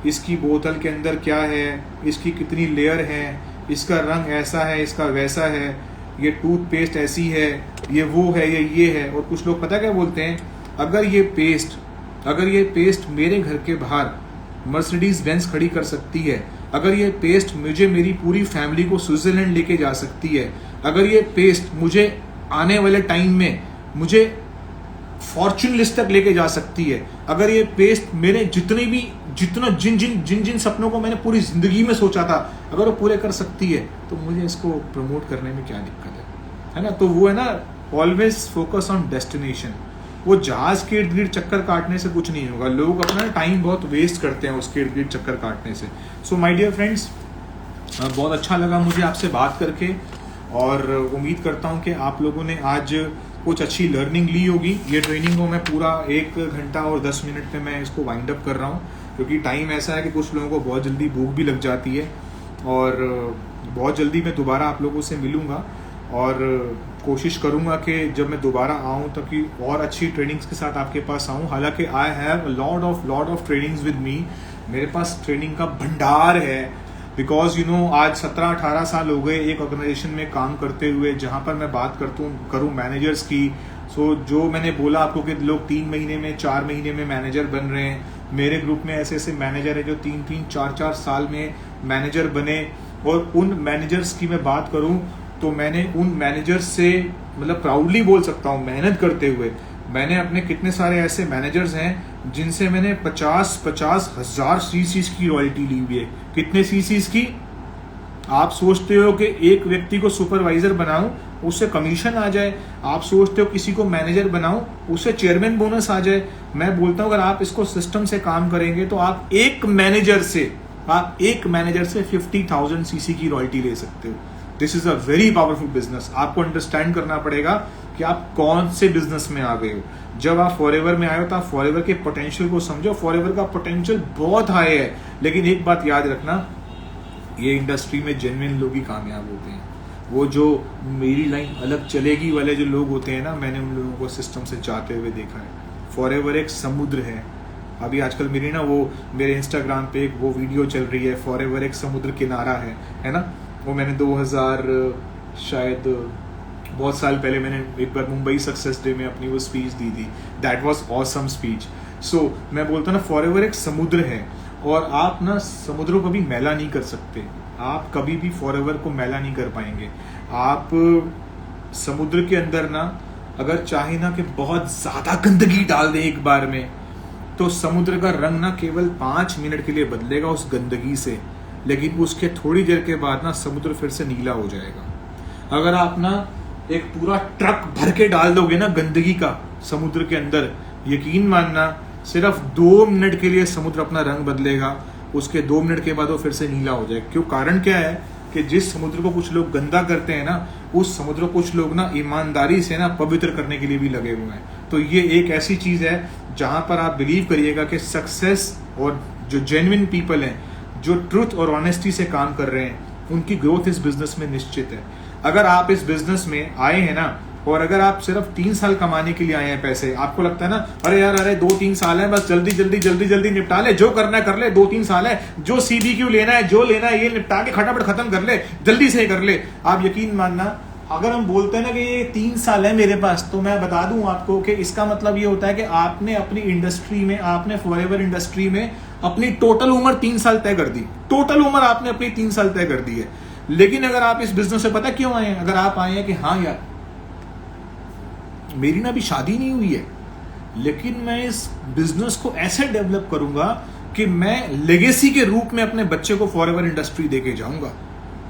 इसकी बोतल के अंदर क्या है, इसकी कितनी लेयर है, इसका रंग ऐसा है, इसका वैसा है, ये टूथपेस्ट ऐसी है, ये वो है, ये है। और कुछ लोग पता क्या बोलते हैं, अगर ये पेस्ट मेरे घर के बाहर मर्सिडीज बेंज खड़ी कर सकती है, अगर ये पेस्ट मुझे मेरी पूरी फैमिली को स्विट्जरलैंड लेके जा सकती है, अगर ये पेस्ट मुझे आने वाले टाइम में मुझे फॉर्चून लिस्ट तक लेके जा सकती है, अगर ये पेस्ट मेरे जितने भी जितना जिन जिन जिन जिन सपनों को मैंने पूरी जिंदगी में सोचा था, अगर वो पूरे कर सकती है तो मुझे इसको प्रमोट करने में क्या दिक्कत है ना। तो वो है ना, ऑलवेज फोकस ऑन डेस्टिनेशन। वो जहाज के इर्द गिर्द चक्कर काटने से कुछ नहीं होगा। लोग अपना टाइम बहुत वेस्ट करते हैं उसके इर्द गिर्द चक्कर काटने से। सो माय डियर फ्रेंड्स, बहुत अच्छा लगा मुझे आपसे बात करके, और उम्मीद करता हूँ कि आप लोगों ने आज कुछ अच्छी लर्निंग ली होगी। ये ट्रेनिंग को मैं पूरा 1 घंटा और 10 मिनट में मैं इसको वाइंड अप कर रहा हूँ, क्योंकि टाइम ऐसा है कि कुछ लोगों को बहुत जल्दी भूख भी लग जाती है, और बहुत जल्दी मैं दोबारा आप लोगों से मिलूँगा, और कोशिश करूँगा कि जब मैं दोबारा आऊँ तब कि और अच्छी ट्रेनिंग्स के साथ आपके पास आऊँ। हालांकि I have lot of trainings with me, मेरे पास ट्रेनिंग का भंडार है, बिकॉज यू नो आज 17-18 साल हो गए एक ऑर्गेनाइजेशन में काम करते हुए, जहाँ पर मैं बात करूँ मैनेजर्स की। सो जो मैंने बोला आपको कि लोग 3 महीने में 4 महीने में मैनेजर बन रहे हैं, मेरे ग्रुप में ऐसे ऐसे मैनेजर है जो 3-3, 4-4 साल में मैनेजर बने। और उन मैनेजर्स की मैं बात करूं तो मैंने उन मैनेजर्स से मतलब प्राउडली बोल सकता हूं, मेहनत करते हुए मैंने अपने कितने सारे ऐसे मैनेजर्स हैं जिनसे मैंने 50 हज़ार सीसीज की रॉयल्टी ली हुई है। कितने सीसीज की? आप सोचते हो कि एक व्यक्ति को सुपरवाइजर बनाऊं उससे कमीशन आ जाए, आप सोचते हो किसी को मैनेजर बनाऊं उससे चेयरमैन बोनस आ जाए। मैं बोलता हूं अगर आप इसको सिस्टम से काम करेंगे तो आप एक मैनेजर से 50,000 सीसी की रॉयल्टी ले सकते हो। This is a very powerful business. आपको अंडरस्टैंड करना पड़ेगा कि आप कौन से बिजनेस में आ गए हो। जब आप फॉरएवर में आए हो तो आप फॉरएवर के पोटेंशियल को समझो। फॉरएवर का पोटेंशियल बहुत हाई है, लेकिन एक बात याद रखना, ये इंडस्ट्री में जेन्युइन लोग ही कामयाब होते हैं। वो जो मेरी लाइन अलग चलेगी वाले जो लोग होते हैं ना, मैंने उन लोगों को सिस्टम से जाते हुए देखा है। फॉरएवर एक समुद्र है। अभी आजकल मेरी ना वो मेरे इंस्टाग्राम पे एक वो वीडियो चल रही है, फॉरएवर एक समुद्र किनारा है ना। वो मैंने 2000 शायद बहुत साल पहले मैंने एक बार मुंबई सक्सेस डे में अपनी वो स्पीच दी थी। That was awesome speech. So मैं बोलता ना फॉरएवर एक समुद्र है, और आप ना समुद्रों को भी मैला नहीं कर सकते। आप कभी भी फॉरएवर को मैला नहीं कर पाएंगे। आप समुद्र के अंदर ना अगर चाहे ना कि बहुत ज्यादा गंदगी डाल दें एक बार में, तो समुद्र का रंग ना केवल 5 मिनट के लिए बदलेगा उस गंदगी से, लेकिन उसके थोड़ी देर के बाद ना समुद्र फिर से नीला हो जाएगा। अगर आप ना एक पूरा ट्रक भर के डाल दोगे ना गंदगी का समुद्र के अंदर, यकीन मानना सिर्फ 2 मिनट के लिए समुद्र अपना रंग बदलेगा, उसके 2 मिनट के बाद वो फिर से नीला हो जाएगा। क्यों? कारण क्या है कि जिस समुद्र को कुछ लोग गंदा करते हैं ना, उस समुद्र को कुछ लोग ना ईमानदारी से ना पवित्र करने के लिए भी लगे हुए हैं। तो ये एक ऐसी चीज है जहां पर आप बिलीव करिएगा कि सक्सेस और जो जेन्युइन पीपल हैं, जो ट्रुथ और ऑनेस्टी से काम कर रहे हैं, उनकी ग्रोथ इस बिजनेस में निश्चित है। अगर आप इस बिजनेस में आए हैं ना, और अगर आप सिर्फ 3 साल कमाने के लिए आए हैं पैसे, आपको लगता है ना अरे यार 2-3 साल है, बस जल्दी निपटा ले, जो करना है कर ले, 2-3 साल है, जो CBQ लेना है जो लेना है ये निपटा के खटापट खत्म कर ले, जल्दी से कर ले। आप यकीन मानना, अगर हम बोलते हैं ना कि ये 3 साल है मेरे पास, तो मैं बता दूं आपको कि इसका मतलब ये होता है कि आपने अपनी इंडस्ट्री में, आपने फॉरएवर इंडस्ट्री में अपनी टोटल उम्र 3 साल तय कर दी। टोटल उम्र आपने अपनी 3 साल तय कर दी है। लेकिन अगर आप इस बिजनेस से पता क्यों आए हैं? अगर आप आए हैं कि हाँ यार मेरी ना अभी शादी नहीं हुई है, लेकिन मैं इस बिजनेस को ऐसे डेवलप करूंगा कि मैं लेगेसी के रूप में अपने बच्चे को फॉरएवर इंडस्ट्री देके जाऊंगा।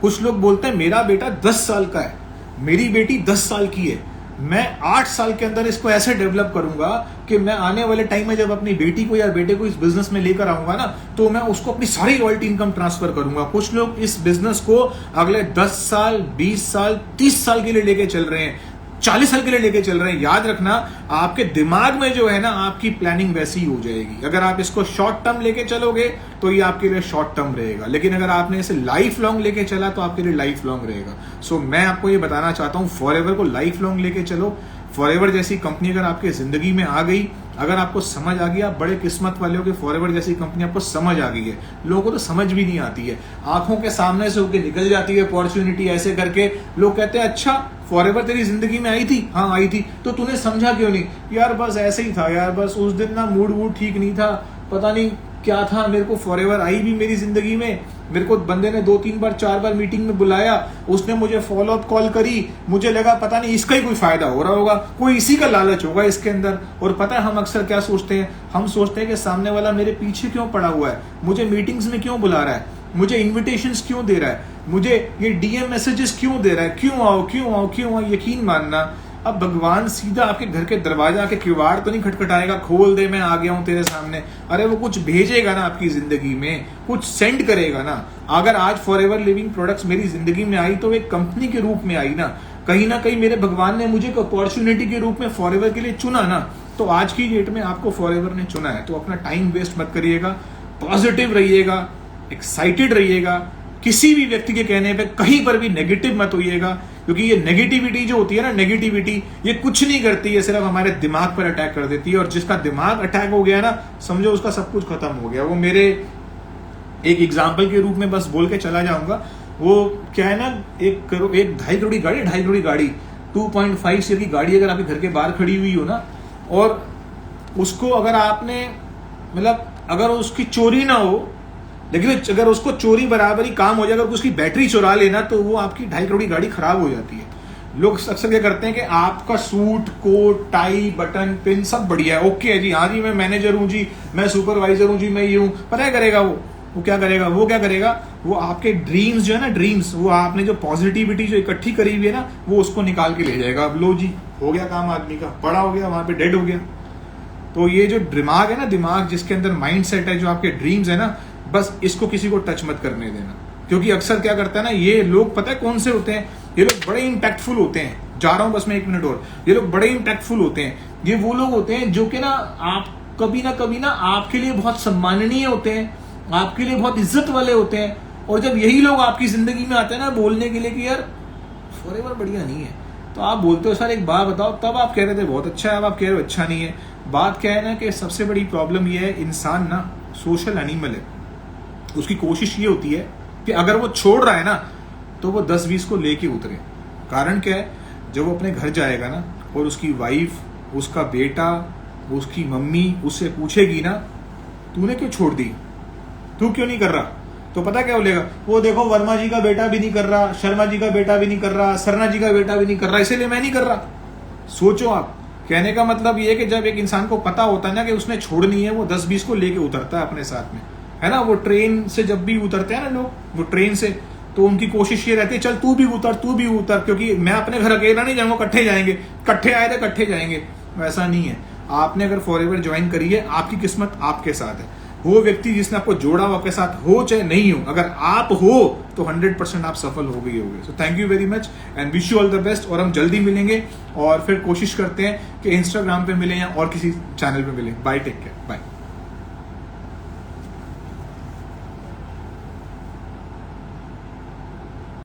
कुछ लोग बोलते हैं मेरा बेटा 10 साल का है, मेरी बेटी 10 साल की है, मैं 8 साल के अंदर इसको ऐसे डेवलप करूंगा कि मैं आने वाले टाइम में जब अपनी बेटी को या बेटे को इस बिजनेस में लेकर आऊंगा ना, तो मैं उसको अपनी सारी रॉयल्टी इनकम ट्रांसफर करूंगा। कुछ लोग इस बिजनेस को अगले 10 साल, 20 साल, 30 साल के लिए लेके चल रहे हैं, 40 साल के लिए लेके चल रहे हैं। याद रखना, आपके दिमाग में जो है ना, आपकी प्लानिंग वैसी ही हो जाएगी। अगर आप इसको शॉर्ट टर्म लेके चलोगे तो ये आपके लिए शॉर्ट टर्म रहेगा, लेकिन अगर आपने इसे लाइफ लॉन्ग लेके चला तो आपके लिए लाइफ लॉन्ग रहेगा। सो मैं आपको ये बताना चाहता हूं, फॉरएवर को लाइफ लॉन्ग लेके चलो। फॉरएवर जैसी कंपनी अगर आपकी जिंदगी में आ गई, अगर आपको समझ आ गई, आप बड़े किस्मत वाले हो कि फॉरएवर जैसी कंपनी आपको समझ आ गई है। लोगों को तो समझ भी नहीं आती है, आंखों के सामने से होकर निकल जाती है अपॉर्चुनिटी ऐसे करके। लोग कहते हैं अच्छा फॉरएवर तेरी जिंदगी में आई थी? हाँ आई थी, तो तूने समझा क्यों नहीं? यार बस ऐसे ही था यार, बस उस दिन ना मूड वूड ठीक नहीं था, पता नहीं क्या था, मेरे को फॉरएवर आई भी मेरी जिंदगी में, मेरे को बंदे ने 2-3 बार 4 बार मीटिंग में बुलाया, उसने मुझे फॉलो अप कॉल करी, मुझे लगा पता नहीं इसका ही कोई फायदा हो रहा होगा, कोई इसी का लालच होगा इसके अंदर। और पता है हम अक्सर क्या सोचते हैं, हम सोचते हैं कि सामने वाला मेरे पीछे क्यों पड़ा हुआ है, मुझे मीटिंग्स में क्यों बुला रहा है, मुझे इन्विटेशंस क्यों दे रहा है, मुझे ये डीएम मैसेजेस क्यों दे रहा है, क्यों आओ क्यों आओ क्यों आओ। यकीन मानना, अब भगवान सीधा आपके घर के दरवाजा के किवाड़ तो नहीं खटखटाएगा, खोल दे मैं आ गया हूं तेरे सामने। अरे वो कुछ भेजेगा ना आपकी जिंदगी में, कुछ सेंड करेगा ना। अगर आज फॉरएवर लिविंग प्रोडक्ट्स मेरी जिंदगी में आई तो एक कंपनी के रूप में आई ना कहीं मेरे भगवान ने मुझे एक अपॉर्चुनिटी के रूप में फॉरएवर के लिए चुना ना। तो आज की डेट में आपको फॉरएवर ने चुना है, तो अपना टाइम वेस्ट मत करिएगा, पॉजिटिव रहिएगा, एक्साइटेड रहिएगा, किसी भी व्यक्ति के कहने पे कहीं पर भी नेगेटिव मत होइएगा, क्योंकि ये नेगेटिविटी जो होती है ना, नेगेटिविटी ये कुछ नहीं करती है, सिर्फ हमारे दिमाग पर अटैक कर देती है। और जिसका दिमाग अटैक हो गया ना, समझो उसका सब कुछ खत्म हो गया। वो मेरे एक एग्जाम्पल के रूप में बस बोल के चला जाऊंगा। वो क्या है ना, एक 2.5 करोड़ गाड़ी 2.5 सीटर की गाड़ी अगर आपके घर के बाहर खड़ी हुई हो ना, और उसको अगर आपने मतलब अगर उसकी चोरी ना हो, लेकिन अगर उसको चोरी बराबर ही काम हो जाए, अगर उसकी बैटरी चुरा लेना, तो वो आपकी 2.5 करोड़ की गाड़ी खराब हो जाती है। लोग अक्सर क्या करते हैं कि आपका suit coat tie button pin सब बढ़िया है, ओके है जी, हाँ जी मैं मैनेजर हूं जी, मैं सुपरवाइजर हूं जी, मैं ये हूं, पता है करेगा वो क्या करेगा, वो आपके ड्रीम्स जो है ना, ड्रीम्स, वो आपने जो पॉजिटिविटी जो इकट्ठी करी हुई है ना, वो उसको निकाल के ले जाएगा। अब लो जी, हो गया काम आदमी का, पड़ा हो गया वहां पे, डेड हो गया। तो ये जो दिमाग है ना, दिमाग जिसके अंदर माइंड सेट है, जो आपके ड्रीम्स है ना, बस इसको किसी को टच मत करने देना। क्योंकि अक्सर क्या करता है ना, ये लोग पता है कौन से होते हैं, ये लोग बड़े इंपैक्टफुल होते हैं। जा रहा हूं बस मैं 1 मिनट और, ये लोग बड़े इंपैक्टफुल होते हैं। ये वो लोग होते हैं जो कि ना आप कभी ना आपके लिए बहुत सम्माननीय होते हैं, आपके लिए बहुत इज्जत वाले होते हैं। और जब यही लोग आपकी जिंदगी में आते हैं ना बोलने के लिए कि यार फॉरएवर बढ़िया नहीं है, तो आप बोलते हो सर एक बात बताओ, तब आप कह रहे थे बहुत अच्छा है, अब आप कह रहे हो अच्छा नहीं है। बात क्या है ना कि सबसे बड़ी प्रॉब्लम यह है, इंसान ना सोशल एनिमल है। उसकी कोशिश ये होती है कि अगर वो छोड़ रहा है ना, तो वो 10-20 को लेके उतरे। कारण क्या है, जब वो अपने घर जाएगा ना और उसकी वाइफ, उसका बेटा, उसकी मम्मी उससे पूछेगी ना, तूने क्यों छोड़ दी, तू क्यों नहीं कर रहा, तो पता क्या बोलेगा, वो देखो वर्मा जी का बेटा भी नहीं कर रहा, शर्मा जी का बेटा भी नहीं कर रहा, सरना जी का बेटा भी नहीं कर रहा, इसीलिए मैं नहीं कर रहा। सोचो आप, कहने का मतलब ये है कि जब एक इंसान को पता होता है ना कि उसने छोड़नी है, वो 10-20 को लेके उतरता है अपने साथ में, है ना। वो ट्रेन से जब भी उतरते हैं ना लोग, वो ट्रेन से, तो उनकी कोशिश ये रहती है चल तू भी उतर, क्योंकि मैं अपने घर अकेला नहीं जाऊंगा, इकट्ठे जाएंगे, इकट्ठे आए थे इकट्ठे जाएंगे। वैसा नहीं है। आपने अगर फॉरएवर ज्वाइन करी है, आपकी किस्मत आपके साथ है। वो व्यक्ति जिसने आपको जोड़ा वो आपके साथ हो चाहे नहीं हो, अगर आप हो तो 100% आप सफल हो गई होगे। So thank you very much and wish you all the best. और हम जल्दी मिलेंगे और फिर कोशिश करते हैं कि इंस्टाग्राम पे मिलें या और किसी चैनल पे मिलें। Bye, take care, bye.